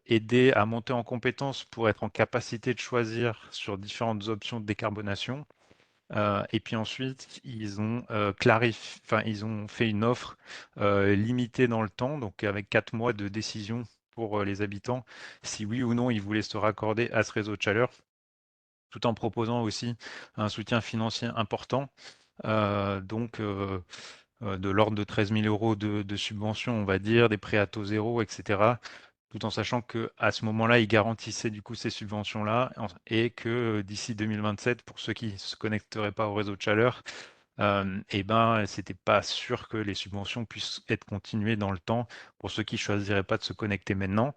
aidés à monter en compétences pour être en capacité de choisir sur différentes options de décarbonation. Et puis ensuite, ils ont fait une offre limitée dans le temps, donc avec 4 mois de décision pour les habitants, si oui ou non ils voulaient se raccorder à ce réseau de chaleur, tout en proposant aussi un soutien financier important, de l'ordre de 13 000 euros de subvention, on va dire, des prêts à taux zéro, etc. Tout en sachant qu'à ce moment-là, ils garantissaient du coup ces subventions-là et que d'ici 2027, pour ceux qui ne se connecteraient pas au réseau de chaleur, et ben, c'était pas sûr que les subventions puissent être continuées dans le temps pour ceux qui choisiraient pas de se connecter maintenant.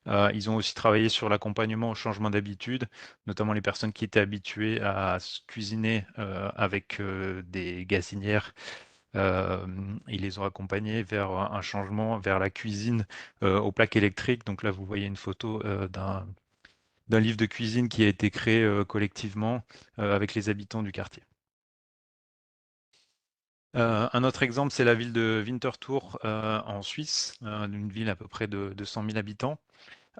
Ils ont aussi travaillé sur l'accompagnement au changement d'habitude, notamment les personnes qui étaient habituées à se cuisiner avec des gazinières. Ils les ont accompagnés vers un changement vers la cuisine aux plaques électriques. Donc là, vous voyez une photo d'un livre de cuisine qui a été créé collectivement avec les habitants du quartier. Un autre exemple, c'est la ville de Winterthur en Suisse, une ville à peu près de 100 000 habitants.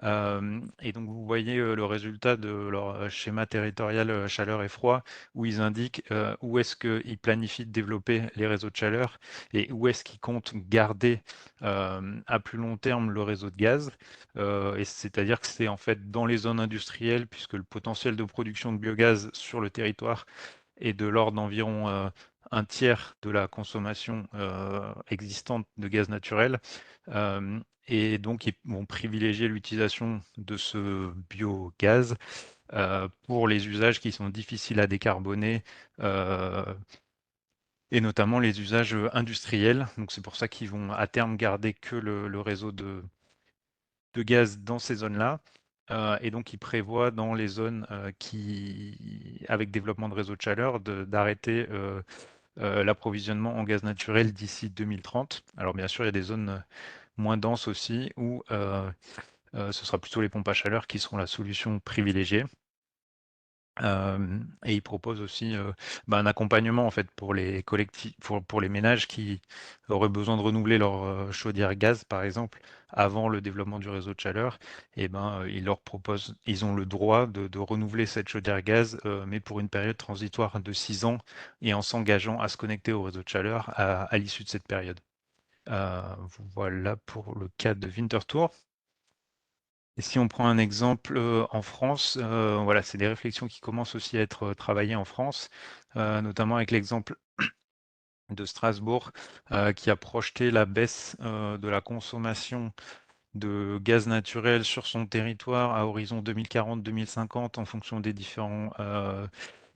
Et donc vous voyez le résultat de leur schéma territorial chaleur et froid, où ils indiquent où est-ce qu'ils planifient de développer les réseaux de chaleur et où est-ce qu'ils comptent garder à plus long terme le réseau de gaz. Et c'est-à-dire que c'est en fait dans les zones industrielles, puisque le potentiel de production de biogaz sur le territoire est de l'ordre d'environ un tiers de la consommation existante de gaz naturel. Et donc, ils vont privilégier l'utilisation de ce biogaz pour les usages qui sont difficiles à décarboner et notamment les usages industriels. Donc, c'est pour ça qu'ils vont à terme garder que le réseau de gaz dans ces zones-là. Et donc, ils prévoient dans les zones avec développement de réseaux de chaleur, d'arrêter l'approvisionnement en gaz naturel d'ici 2030. Alors, bien sûr, il y a des zones moins denses aussi où ce sera plutôt les pompes à chaleur qui seront la solution privilégiée. Et ils proposent aussi un accompagnement en fait pour les collectifs, pour les ménages qui auraient besoin de renouveler leur chaudière gaz par exemple avant le développement du réseau de chaleur. Et ils leur proposent, ils ont le droit de renouveler cette chaudière gaz, mais pour une période transitoire de 6 ans et en s'engageant à se connecter au réseau de chaleur à l'issue de cette période. Voilà pour le cas de Winterthur. Et si on prend un exemple en France, voilà, c'est des réflexions qui commencent aussi à être travaillées en France, notamment avec l'exemple de Strasbourg, qui a projeté la baisse de la consommation de gaz naturel sur son territoire à horizon 2040-2050 en fonction des différents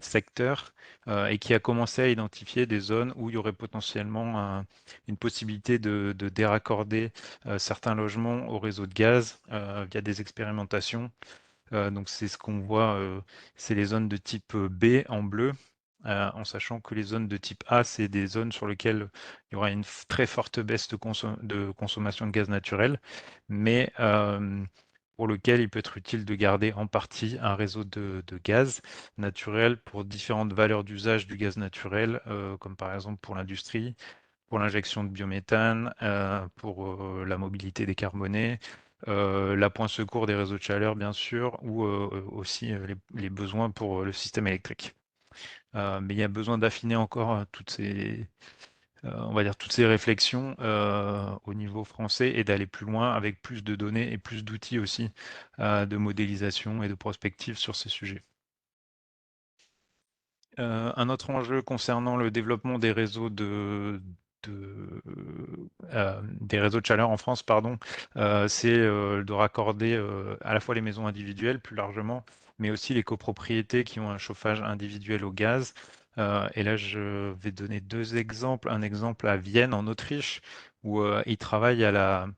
secteurs et qui a commencé à identifier des zones où il y aurait potentiellement une possibilité de déraccorder certains logements au réseau de gaz via des expérimentations. Donc c'est ce qu'on voit, c'est les zones de type B en bleu, en sachant que les zones de type A, c'est des zones sur lesquelles il y aura une très forte baisse de consommation de gaz naturel, mais pour lequel il peut être utile de garder en partie un réseau de gaz naturel pour différentes valeurs d'usage du gaz naturel, comme par exemple pour l'industrie, pour l'injection de biométhane, pour la mobilité décarbonée, l'appoint secours des réseaux de chaleur, bien sûr, ou aussi les besoins pour le système électrique. Mais il y a besoin d'affiner encore on va dire toutes ces réflexions au niveau français et d'aller plus loin avec plus de données et plus d'outils aussi de modélisation et de prospective sur ces sujets. Un autre enjeu concernant le développement des réseaux des réseaux de chaleur en France, pardon, c'est de raccorder à la fois les maisons individuelles plus largement, mais aussi les copropriétés qui ont un chauffage individuel au gaz. Et là, je vais donner deux exemples. Un exemple à Vienne, en Autriche, où ils travaillent à la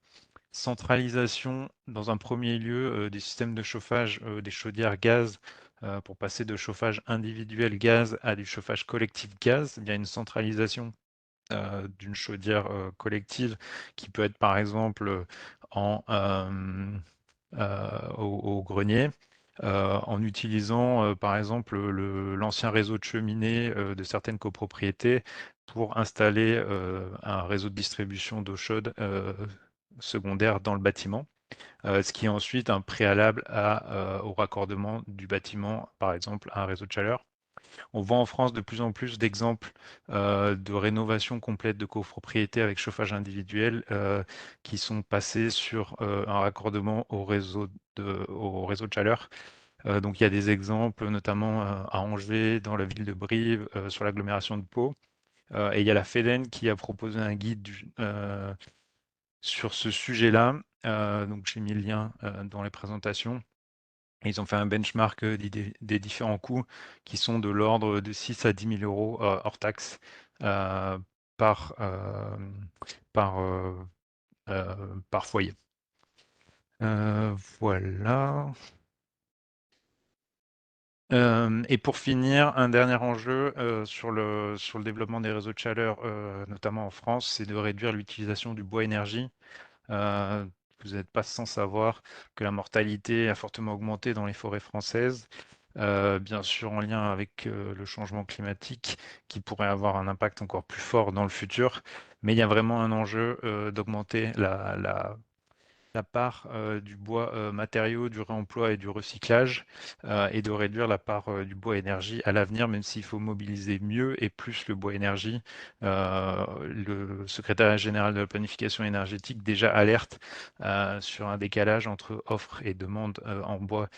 centralisation, dans un premier lieu, des systèmes de chauffage des chaudières gaz pour passer de chauffage individuel gaz à du chauffage collectif gaz, via une centralisation d'une chaudière collective qui peut être par exemple en, au grenier. En utilisant par exemple l'ancien réseau de cheminées de certaines copropriétés pour installer un réseau de distribution d'eau chaude secondaire dans le bâtiment, ce qui est ensuite un préalable au raccordement du bâtiment, par exemple, à un réseau de chaleur. On voit en France de plus en plus d'exemples de rénovation complète de copropriétés avec chauffage individuel qui sont passés sur un raccordement au réseau de chaleur. Donc il y a des exemples, notamment à Angers, dans la ville de Brive, sur l'agglomération de Pau. Et il y a la FEDEN qui a proposé un guide sur ce sujet-là. Donc j'ai mis le lien dans les présentations. Ils ont fait un benchmark des différents coûts qui sont de l'ordre de 6 à 10 000 euros hors taxe par, par, par foyer. Voilà. Et pour finir, un dernier enjeu sur le développement des réseaux de chaleur, notamment en France, c'est de réduire l'utilisation du bois énergie. Vous n'êtes pas sans savoir que la mortalité a fortement augmenté dans les forêts françaises, bien sûr en lien avec le changement climatique qui pourrait avoir un impact encore plus fort dans le futur. Mais il y a vraiment un enjeu d'augmenter la part du bois matériau, du réemploi et du recyclage, et de réduire la part du bois énergie à l'avenir, même s'il faut mobiliser mieux et plus le bois énergie. Le secrétariat général de la planification énergétique déjà alerte sur un décalage entre offre et demande en bois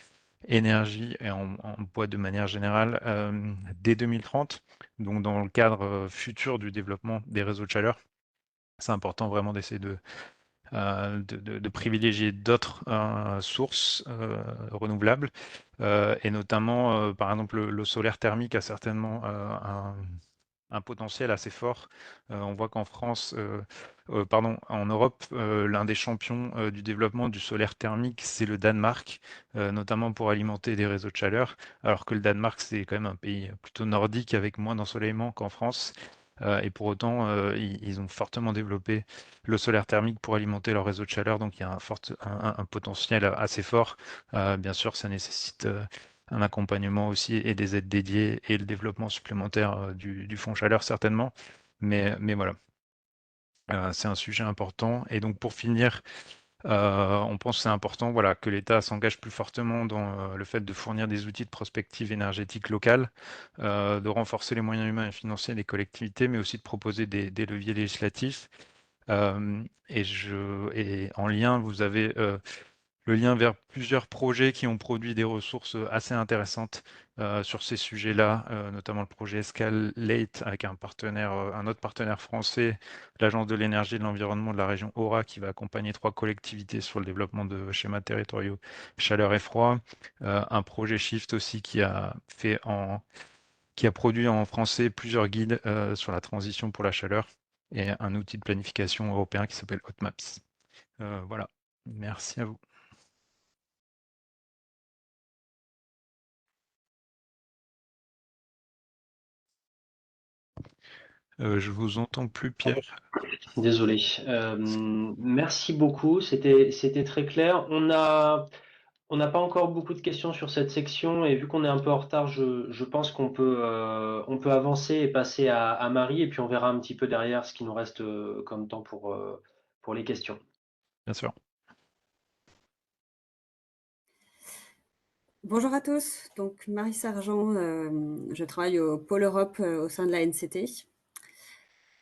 énergie et en bois de manière générale dès 2030. Donc dans le cadre futur du développement des réseaux de chaleur, c'est important vraiment d'essayer de privilégier d'autres sources renouvelables, et notamment, par exemple, le solaire thermique a certainement un potentiel assez fort. On voit qu'en France, pardon, en Europe, l'un des champions du développement du solaire thermique, c'est le Danemark, notamment pour alimenter des réseaux de chaleur, alors que le Danemark, c'est quand même un pays plutôt nordique avec moins d'ensoleillement qu'en France. Et pour autant, ils ont fortement développé le solaire thermique pour alimenter leur réseau de chaleur, donc il y a un potentiel assez fort. Bien sûr, ça nécessite un accompagnement aussi et des aides dédiées et le développement supplémentaire du fonds chaleur certainement. Mais voilà, c'est un sujet important. Et donc pour finir, on pense que c'est important, voilà, que l'État s'engage plus fortement dans le fait de fournir des outils de prospective énergétique locale, de renforcer les moyens humains et financiers des collectivités, mais aussi de proposer des leviers législatifs. Et en lien, vous avez le lien vers plusieurs projets qui ont produit des ressources assez intéressantes sur ces sujets-là, notamment le projet Escalate avec un autre partenaire français, l'Agence de l'énergie et de l'environnement de la région Aura, qui va accompagner 3 collectivités sur le développement de schémas territoriaux chaleur et froid. Un projet Shift aussi qui a produit en français plusieurs guides sur la transition pour la chaleur et un outil de planification européen qui s'appelle Hotmaps. Voilà, merci à vous. Je vous entends plus, Pierre. Désolé. Merci beaucoup, c'était très clair. On a On n'a pas encore beaucoup de questions sur cette section et vu qu'on est un peu en retard, je pense on peut avancer et passer à Marie et puis on verra un petit peu derrière ce qui nous reste comme temps pour les questions. Bien sûr. Bonjour à tous, donc Marie Sargent, je travaille au pôle Europe au sein de la NCT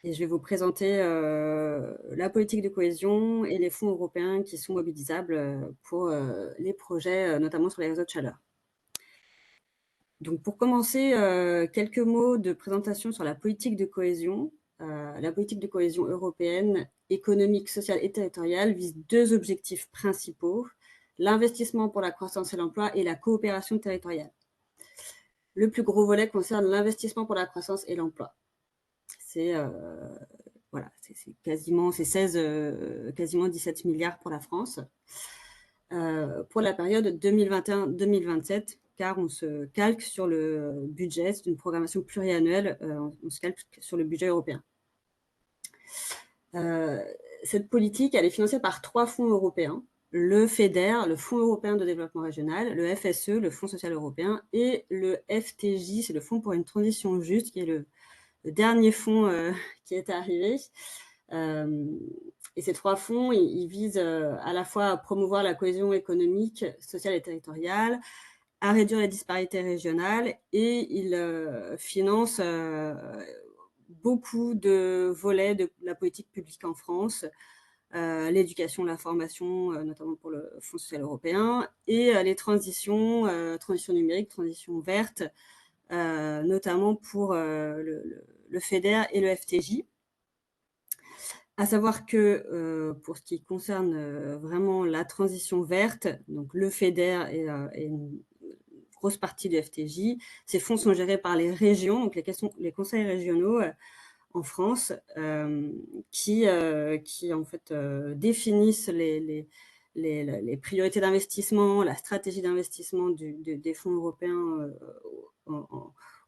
et je vais vous présenter la politique de cohésion et les fonds européens qui sont mobilisables pour les projets, notamment sur les réseaux de chaleur. Donc pour commencer, quelques mots de présentation sur la politique de cohésion. La politique de cohésion européenne, économique, sociale et territoriale vise deux objectifs principaux: l'investissement pour la croissance et l'emploi et la coopération territoriale. Le plus gros volet concerne l'investissement pour la croissance et l'emploi. C'est voilà, quasiment 17 milliards pour la France pour la période 2021-2027, car on se calque sur le budget, c'est une programmation pluriannuelle, on se calque sur le budget européen. Cette politique, elle est financée par 3 fonds européens: le FEDER, le Fonds européen de développement régional, le FSE, le Fonds social européen, et le FTJ, c'est le Fonds pour une transition juste, qui est le dernier fonds qui est arrivé. Et ces 3 fonds, ils visent à la fois à promouvoir la cohésion économique, sociale et territoriale, à réduire les disparités régionales, et ils financent beaucoup de volets de la politique publique en France, l'éducation, la formation, notamment pour le Fonds social européen, et les transitions numériques, transition verte, notamment pour le FEDER et le FTJ. À savoir que pour ce qui concerne vraiment la transition verte, donc le FEDER et une grosse partie du FTJ, ces fonds sont gérés par les régions, donc les conseils régionaux en France, qui en fait définissent les priorités d'investissement, la stratégie d'investissement des fonds européens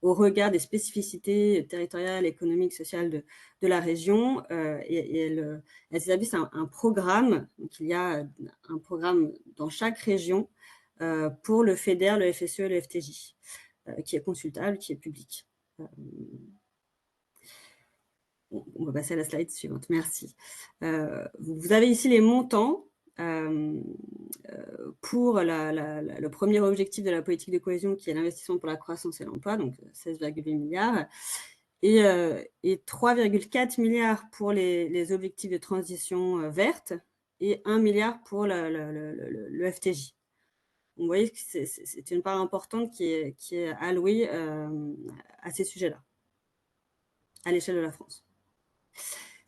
au regard des spécificités territoriales, économiques, sociales de la région, et elles établissent un programme. Donc, il y a un programme dans chaque région pour le FEDER, le FSE et le FTJ, qui est consultable, qui est public. On va passer à la slide suivante, merci. Vous avez ici les montants pour le premier objectif de la politique de cohésion, qui est l'investissement pour la croissance et l'emploi, donc 16,8 milliards, et 3,4 milliards pour les objectifs de transition verte, et 1 milliard pour le FTJ. Donc, vous voyez que c'est une part importante qui est allouée à ces sujets-là, à l'échelle de la France.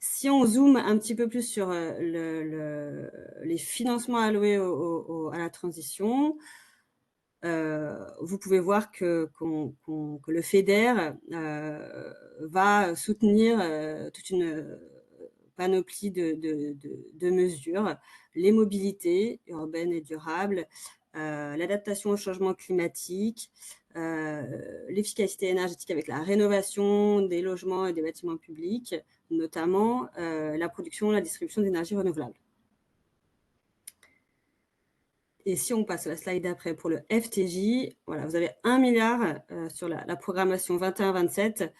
Si on zoome un petit peu plus sur les financements alloués à la transition, vous pouvez voir que le FEDER va soutenir toute une panoplie de mesures: les mobilités urbaines et durables, l'adaptation au changement climatique, l'efficacité énergétique avec la rénovation des logements et des bâtiments publics, notamment la production et la distribution d'énergie renouvelable. Et si on passe à la slide d'après pour le FTJ, voilà, vous avez 1 milliard sur la programmation 21-27,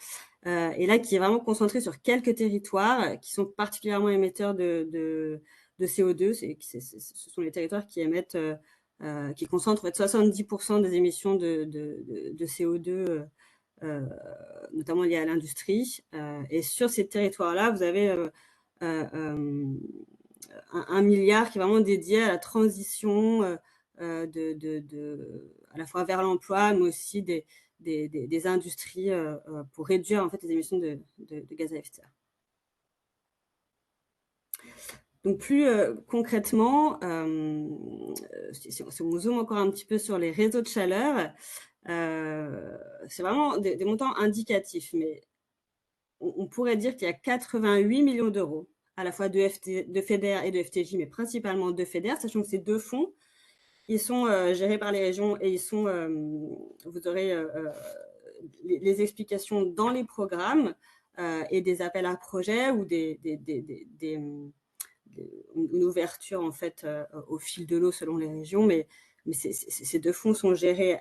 et là qui est vraiment concentré sur quelques territoires qui sont particulièrement émetteurs de CO2. Ce sont les territoires qui émettent, qui concentrent en fait 70% des émissions de CO2, notamment liées à l'industrie. Et sur ces territoires-là, vous avez 1 milliard qui est vraiment dédié à la transition à la fois vers l'emploi, mais aussi des industries pour réduire en fait les émissions de gaz à effet de serre. Donc plus concrètement, si on zoome encore un petit peu sur les réseaux de chaleur, c'est vraiment des montants indicatifs, mais on pourrait dire qu'il y a 88 millions d'euros à la fois de FEDER et de FTJ, mais principalement de FEDER, sachant que ces 2 fonds, ils sont gérés par les régions, et vous aurez les explications dans les programmes et des appels à projets ou une ouverture en fait au fil de l'eau selon les régions, mais mais ces deux fonds sont gérés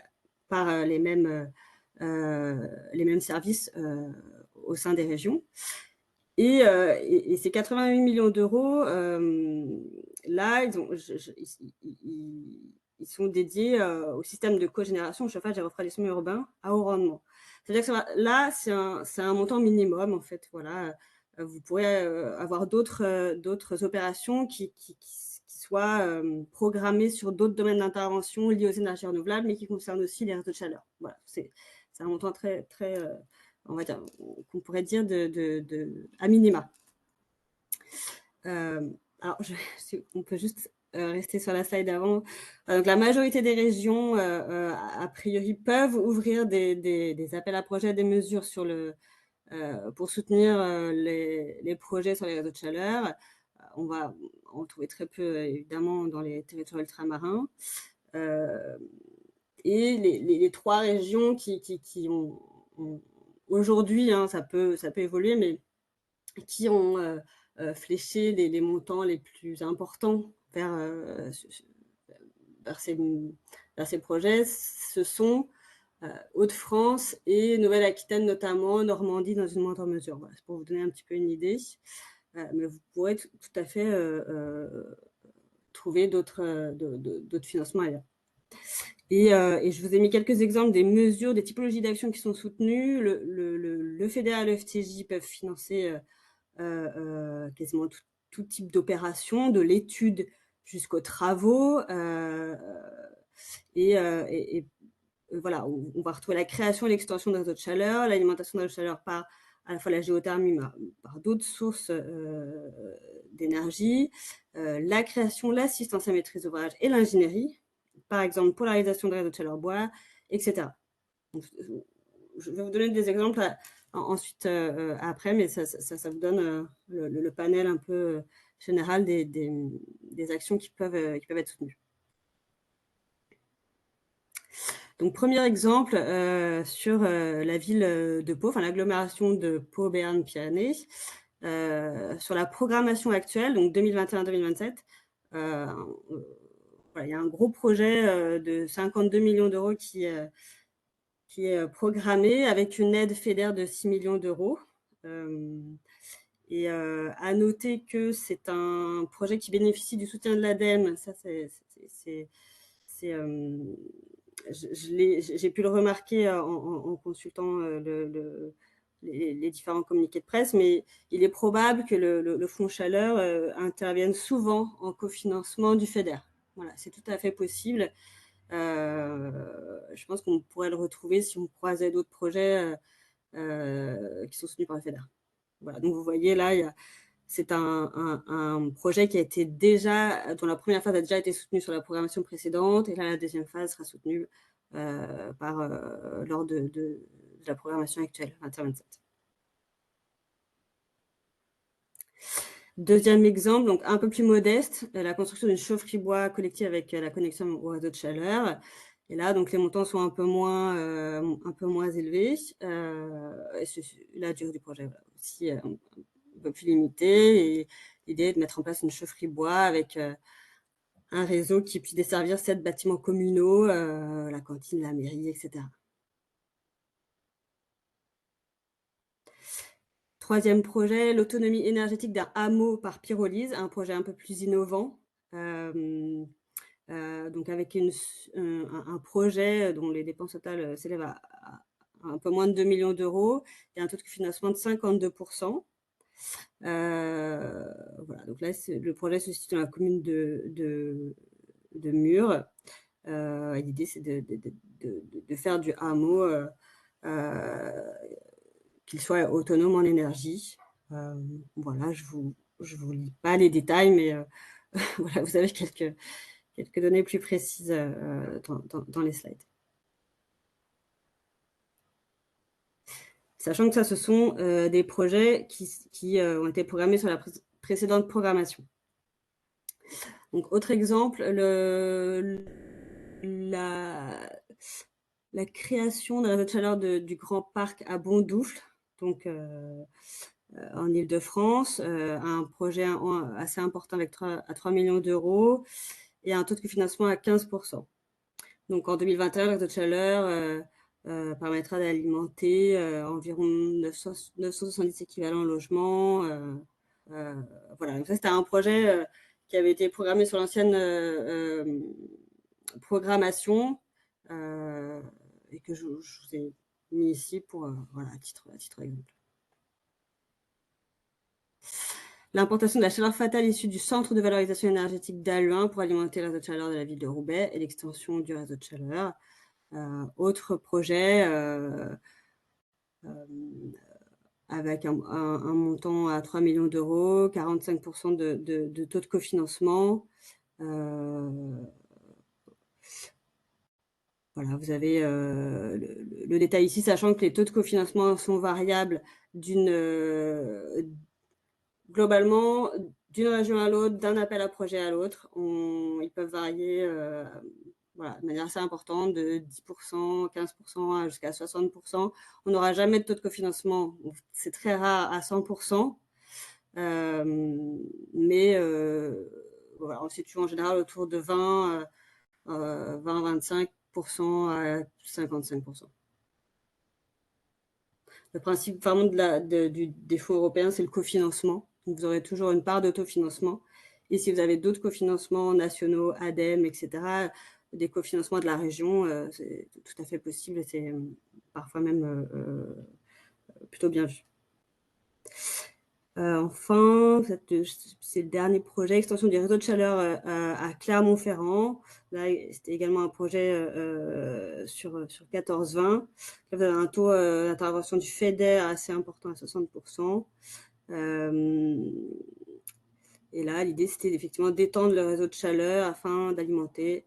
par les mêmes services au sein des régions. Et ces 88 millions d'euros, là, ils sont dédiés au système de cogénération, au chauffage et refroidissement urbain à haut rendement. C'est-à-dire que là, c'est un montant minimum, en fait. Voilà. Vous pourrez avoir d'autres opérations qui soient programmées sur d'autres domaines d'intervention liés aux énergies renouvelables, mais qui concernent aussi les réseaux de chaleur. Voilà. C'est un montant très, très on va dire, qu'on pourrait dire à minima. Alors, on peut juste rester sur la slide avant. Donc, la majorité des régions, a priori, peuvent ouvrir des appels à projets, des mesures pour soutenir les projets sur les réseaux de chaleur. On va en trouver très peu, évidemment, dans les territoires ultramarins. Et les trois régions qui ont aujourd'hui, hein, ça peut évoluer, mais qui ont fléché les montants les plus importants vers ces projets, ce sont Hauts-de-France et Nouvelle-Aquitaine, notamment Normandie dans une moindre mesure. Voilà, c'est pour vous donner un petit peu une idée. Mais vous pourrez tout à fait trouver d'autres financements ailleurs. Et je vous ai mis quelques exemples des mesures, des typologies d'actions qui sont soutenues. Le FEDER et le FTJ peuvent financer quasiment tout type d'opération, de l'étude jusqu'aux travaux. Et voilà, on va retrouver la création et l'extension d'un réseau de chaleur, l'alimentation de la chaleur par à la fois la géothermie, mais par d'autres sources d'énergie, la création, l'assistance à maîtrise d'ouvrage et l'ingénierie, par exemple polarisation de réseaux de chaleur bois, etc. Donc, je vais vous donner des exemples ensuite après, mais ça vous donne le panel un peu général des actions qui peuvent être soutenues. Donc, premier exemple sur la ville de Pau, enfin l'agglomération de Pau-Béarn-Pyrénées, sur la programmation actuelle, donc 2021-2027. Voilà, il y a un gros projet de 52 millions d'euros qui est programmé avec une aide FEDER de 6 millions d'euros. Et à noter que c'est un projet qui bénéficie du soutien de l'ADEME. Ça, j'ai pu le remarquer en consultant les différents communiqués de presse, mais il est probable que le Fonds Chaleur intervienne souvent en cofinancement du FEDER. Voilà, c'est tout à fait possible. Je pense qu'on pourrait le retrouver si on croisait d'autres projets qui sont soutenus par le FEDER. Voilà, donc vous voyez là, c'est un projet qui a été dont la première phase a déjà été soutenue sur la programmation précédente, et là la deuxième phase sera soutenue lors de la programmation actuelle, 2027. Deuxième exemple, donc un peu plus modeste, la construction d'une chaufferie bois collective avec la connexion au réseau de chaleur. Et là, donc les montants sont un peu moins élevés. La durée du projet aussi un peu plus limitée. Et l'idée est de mettre en place une chaufferie bois avec un réseau qui puisse desservir 7 bâtiments communaux, la cantine, la mairie, etc. Troisième projet, l'autonomie énergétique d'un hameau par pyrolyse, un projet un peu plus innovant. Donc avec un projet dont les dépenses totales s'élèvent à un peu moins de 2 millions d'euros et un taux de financement de 52%. Voilà, donc là, le projet se situe dans la commune de Murs. L'idée, c'est de faire du hameau qu'il soit autonome en énergie. Voilà, je vous lis pas les détails, mais voilà, vous avez quelques données plus précises dans les slides. Sachant que ça, ce sont des projets qui ont été programmés sur la précédente programmation. Donc, autre exemple, la création d'un réseau de chaleur du Grand Parc à Bondoufle, donc en Île-de-France, un projet assez important avec à 3 millions d'euros et un taux de financement à 15%. Donc en 2021, le réseau de chaleur permettra d'alimenter environ 970 équivalents logements. Voilà, donc ça c'était un projet qui avait été programmé sur l'ancienne programmation et que je vous ai mis ici pour voilà, à titre d'exemple. L'importation de la chaleur fatale issue du centre de valorisation énergétique d'Halluin pour alimenter le réseau de chaleur de la ville de Roubaix et l'extension du réseau de chaleur. Autre projet avec un montant à 3 millions d'euros, 45% de taux de cofinancement. Voilà, vous avez le détail ici, sachant que les taux de cofinancement sont variables globalement d'une région à l'autre, d'un appel à projet à l'autre. Ils peuvent varier voilà, de manière assez importante, de 10%, 15% jusqu'à 60%. On n'aura jamais de taux de cofinancement, c'est très rare, à 100%. Mais voilà, on se situe en général autour de 20-25% à 55%. Le principe vraiment des fonds européens, c'est le cofinancement. Donc, vous aurez toujours une part d'autofinancement. Et si vous avez d'autres cofinancements nationaux, ADEME, etc., des cofinancements de la région, c'est tout à fait possible et c'est parfois même plutôt bien vu. Enfin, c'est le dernier projet, extension du réseau de chaleur à Clermont-Ferrand. Là, c'était également un projet sur 14-20. Là, vous avez un taux d'intervention du FEDER assez important à 60%. Et là, l'idée, c'était effectivement d'étendre le réseau de chaleur afin d'alimenter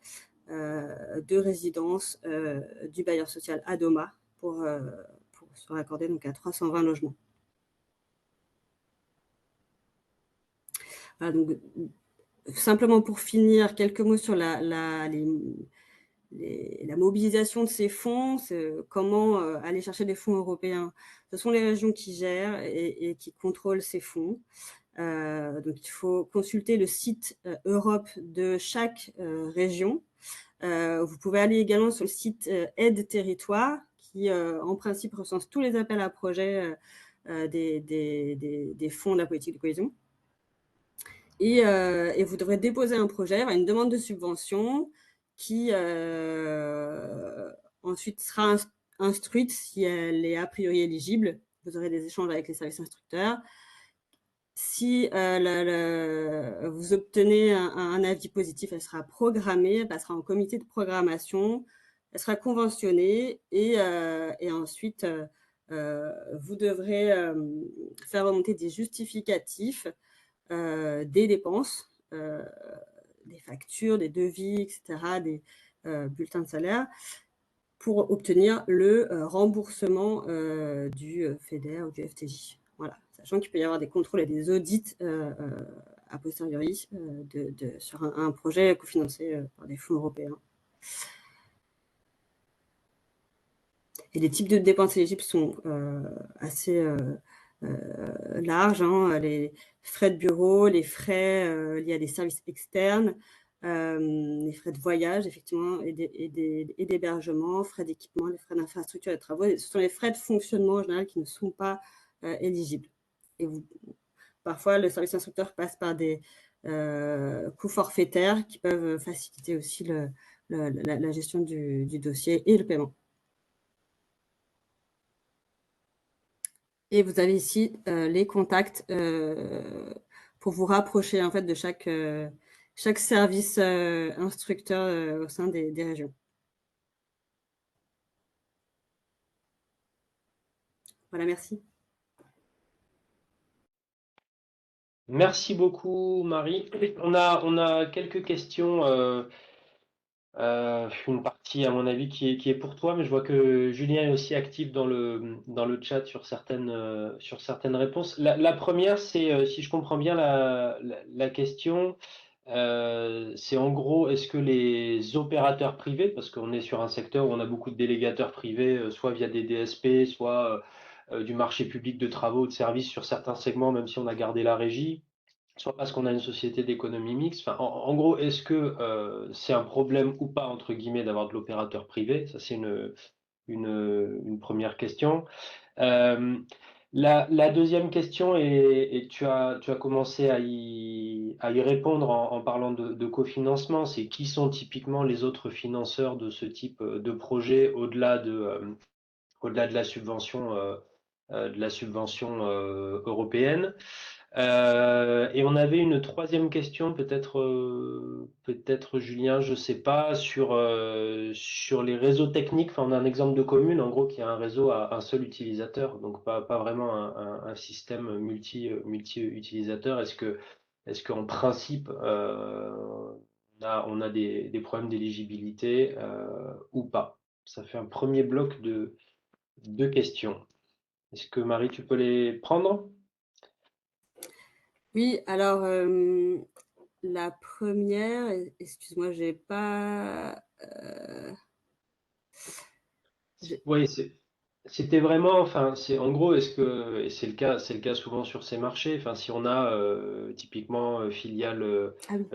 2 résidences du bailleur social Adoma pour se raccorder donc à 320 logements. Voilà, donc, simplement pour finir, quelques mots sur la mobilisation de ces fonds, comment aller chercher des fonds européens. Ce sont les régions qui gèrent et qui contrôlent ces fonds. Donc, il faut consulter le site Europe de chaque région. Vous pouvez aller également sur le site Aide Territoire, qui en principe recense tous les appels à projets des fonds de la politique de cohésion. Et vous devrez déposer un projet, une demande de subvention qui ensuite sera instruite si elle est a priori éligible. Vous aurez des échanges avec les services instructeurs. Si vous obtenez un avis positif, elle sera programmée, elle passera en comité de programmation, elle sera conventionnée et ensuite vous devrez faire remonter des justificatifs des dépenses, des factures, des devis, etc., des bulletins de salaire, pour obtenir le remboursement du FEDER ou du FTJ. Voilà, sachant qu'il peut y avoir des contrôles et des audits a posteriori sur un projet cofinancé par des fonds européens. Et les types de dépenses éligibles sont assez larges, hein, les frais de bureau, les frais liés à des services externes, les frais de voyage, effectivement, et d'hébergement, frais d'équipement, les frais d'infrastructure et de travaux. Ce sont les frais de fonctionnement en général qui ne sont pas éligibles. Et parfois, le service instructeur passe par des coûts forfaitaires qui peuvent faciliter aussi la gestion du dossier et le paiement. Et vous avez ici les contacts pour vous rapprocher en fait de chaque service instructeur au sein des régions. Voilà, merci. Merci beaucoup, Marie. On a quelques questions. Une partie, à mon avis, qui est pour toi, mais je vois que Julien est aussi actif dans le chat sur certaines réponses. La première, c'est, si je comprends bien la question, c'est en gros, est-ce que les opérateurs privés, parce qu'on est sur un secteur où on a beaucoup de délégateurs privés, soit via des DSP, soit du marché public de travaux ou de services sur certains segments, même si on a gardé la régie, soit parce qu'on a une société d'économie mixte. Enfin, en gros, est-ce que c'est un problème ou pas, entre guillemets, d'avoir de l'opérateur privé? Ça, c'est une première question. Euh, la deuxième question, et tu as commencé à y répondre en parlant de cofinancement, c'est qui sont typiquement les autres financeurs de ce type de projet au-delà de la subvention européenne. Et on avait une troisième question, peut-être Julien, je sais pas, sur les réseaux techniques. Enfin, on a un exemple de commune, en gros, qui a un réseau à un seul utilisateur, donc pas vraiment un système multi-utilisateur. Est-ce qu'en principe, on a des problèmes d'éligibilité ou pas? Ça fait un premier bloc de questions. Est-ce que Marie, tu peux les prendre? Oui, alors la première, excuse-moi, j'ai pas. Oui, c'était vraiment, enfin, en gros, et c'est le cas souvent sur ces marchés, enfin, si on a typiquement Ah oui. filiale d'un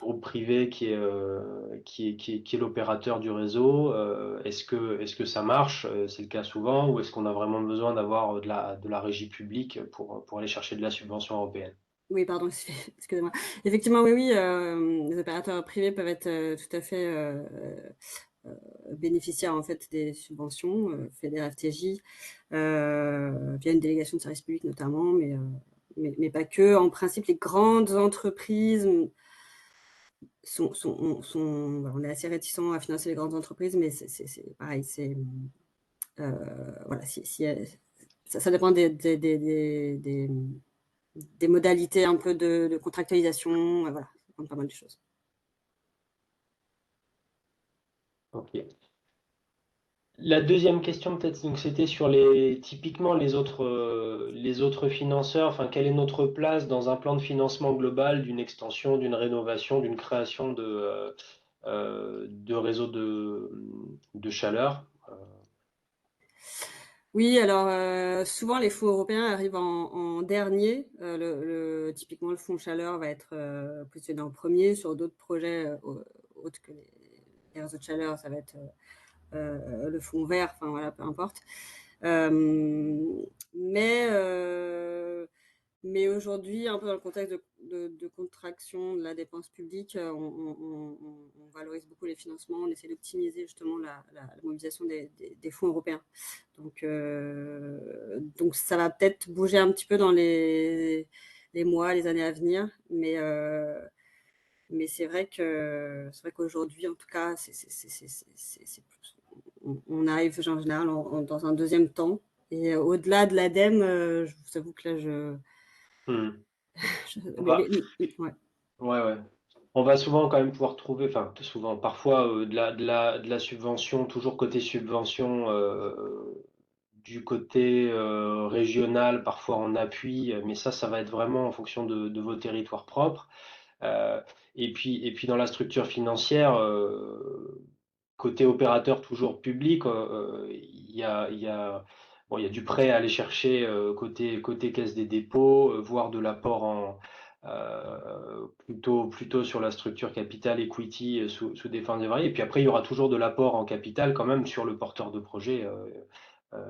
groupe privé qui est l'opérateur du réseau, est-ce que ça marche? C'est le cas souvent, ou est-ce qu'on a vraiment besoin d'avoir de la régie publique pour aller chercher de la subvention européenne? Oui, pardon, excusez-moi. Effectivement, oui, oui, les opérateurs privés peuvent être tout à fait bénéficiaires en fait des subventions FEDER-FTJ via une délégation de service public notamment, mais pas que. En principe, les grandes entreprises on est assez réticents à financer les grandes entreprises, mais c'est pareil, voilà, ça dépend des modalités un peu de contractualisation, voilà, ça dépend de pas mal de choses. Ok. La deuxième question, peut-être, donc, c'était sur typiquement les autres financeurs. Enfin, quelle est notre place dans un plan de financement global d'une extension, d'une rénovation, d'une création de réseaux de chaleur? Oui, alors souvent les fonds européens arrivent en dernier. Typiquement, le fonds chaleur va être positionné en premier. Sur d'autres projets autres que les réseaux de chaleur, ça va être le fonds vert, enfin voilà, peu importe. Mais aujourd'hui, un peu dans le contexte de contraction de la dépense publique, on valorise beaucoup les financements, on essaie d'optimiser justement la mobilisation des fonds européens. Donc ça va peut-être bouger un petit peu dans les mois, les années à venir, mais c'est vrai qu'aujourd'hui, en tout cas, on arrive en général dans un deuxième temps. Et au-delà de l'ADEME, je vous avoue que là, Hmm. ouais. Ouais. On va souvent quand même pouvoir trouver, enfin souvent, parfois de la subvention, toujours côté subvention, du côté régional, parfois en appui, mais ça va être vraiment en fonction de vos territoires propres. Euh, et puis dans la structure financière, côté opérateur toujours public, bon, il y a du prêt à aller chercher côté Caisse des dépôts, voire de l'apport plutôt sur la structure capital equity sous des formes variées. Et puis après, il y aura toujours de l'apport en capital quand même sur le porteur de projet,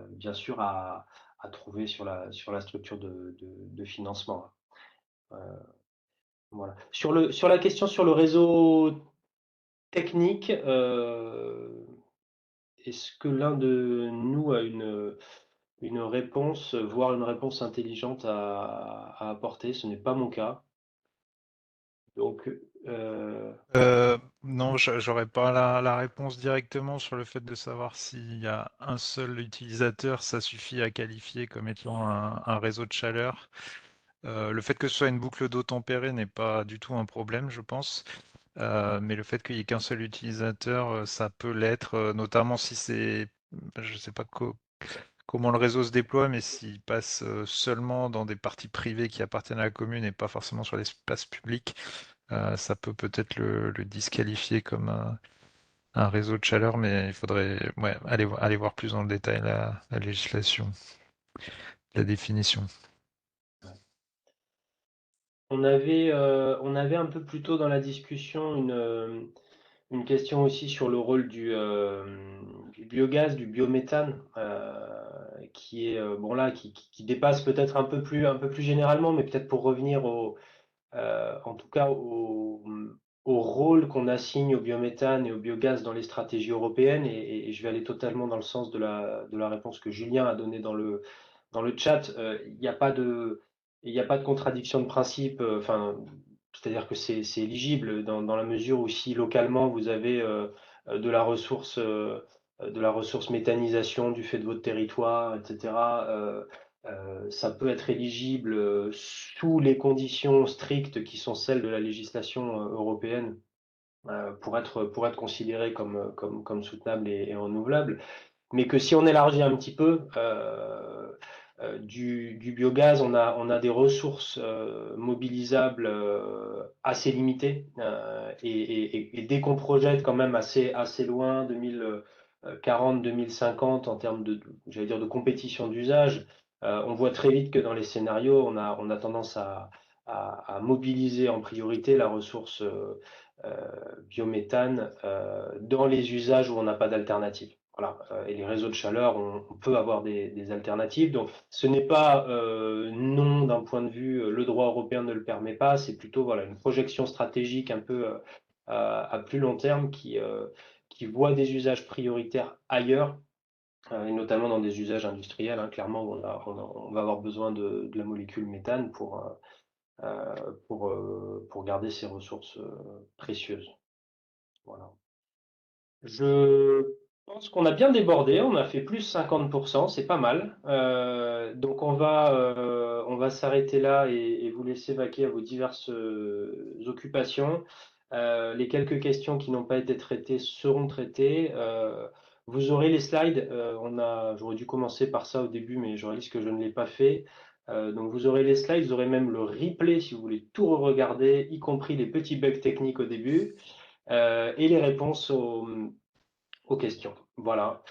bien sûr, à trouver sur la structure de financement. Voilà. Sur la question sur le réseau technique, est-ce que l'un de nous a une réponse, voire une réponse intelligente à apporter? Ce n'est pas mon cas. Donc, Non, j'aurais pas la réponse directement sur le fait de savoir s'il y a un seul utilisateur, ça suffit à qualifier comme étant un réseau de chaleur. Le fait que ce soit une boucle d'eau tempérée n'est pas du tout un problème, je pense. Mais le fait qu'il n'y ait qu'un seul utilisateur, ça peut l'être, notamment si c'est, je ne sais pas comment le réseau se déploie, mais s'il passe seulement dans des parties privées qui appartiennent à la commune et pas forcément sur l'espace public, ça peut peut-être le disqualifier comme un réseau de chaleur, mais il faudrait aller voir plus dans le détail la législation, la définition. on avait un peu plus tôt dans la discussion une question aussi sur le rôle du biogaz, du biométhane, qui est bon là, qui dépasse peut-être un peu plus généralement, mais peut-être pour revenir en tout cas au rôle qu'on assigne au biométhane et au biogaz dans les stratégies européennes. Et je vais aller totalement dans le sens de la réponse que Julien a donnée dans le chat. Il n'y a pas de contradiction de principe. Enfin, c'est-à-dire que c'est éligible dans la mesure où si localement vous avez de la ressource méthanisation du fait de votre territoire, etc. Ça peut être éligible sous les conditions strictes qui sont celles de la législation européenne pour être considéré comme soutenable et renouvelable. Mais que si on élargit un petit peu du biogaz, on a des ressources mobilisables assez limitées. Et dès qu'on projette quand même assez loin, 2040, 2050, en termes j'allais dire, de compétition d'usage, on voit très vite que dans les scénarios, on a tendance à mobiliser en priorité la ressource biométhane dans les usages où on n'a pas d'alternative. Voilà. Et les réseaux de chaleur, on peut avoir des alternatives. Donc, ce n'est pas non d'un point de vue, le droit européen ne le permet pas, c'est plutôt voilà, une projection stratégique un peu à plus long terme qui voit des usages prioritaires ailleurs, et notamment dans des usages industriels, hein, clairement, où on va avoir besoin de la molécule méthane pour garder ces ressources précieuses. Voilà. Je pense qu'on a bien débordé, on a fait plus 50%, c'est pas mal. Donc on va s'arrêter là et vous laisser vaquer à vos diverses occupations. Les quelques questions qui n'ont pas été traitées seront traitées. Vous aurez les slides. J'aurais dû commencer par ça au début, mais je réalise que je ne l'ai pas fait. Donc vous aurez les slides, vous aurez même le replay si vous voulez tout re-regarder, y compris les petits bugs techniques au début, et les réponses aux questions. Voilà.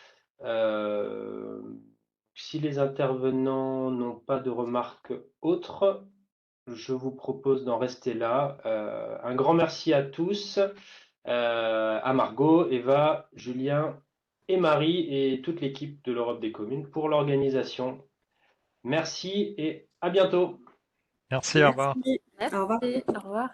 Si les intervenants n'ont pas de remarques autres, je vous propose d'en rester là. Un grand merci à tous, à Margot, Eva, Julien et Marie et toute l'équipe de l'Europe des communes pour l'organisation. Merci et à bientôt. Merci, au revoir. Merci. Au revoir. Merci, au revoir.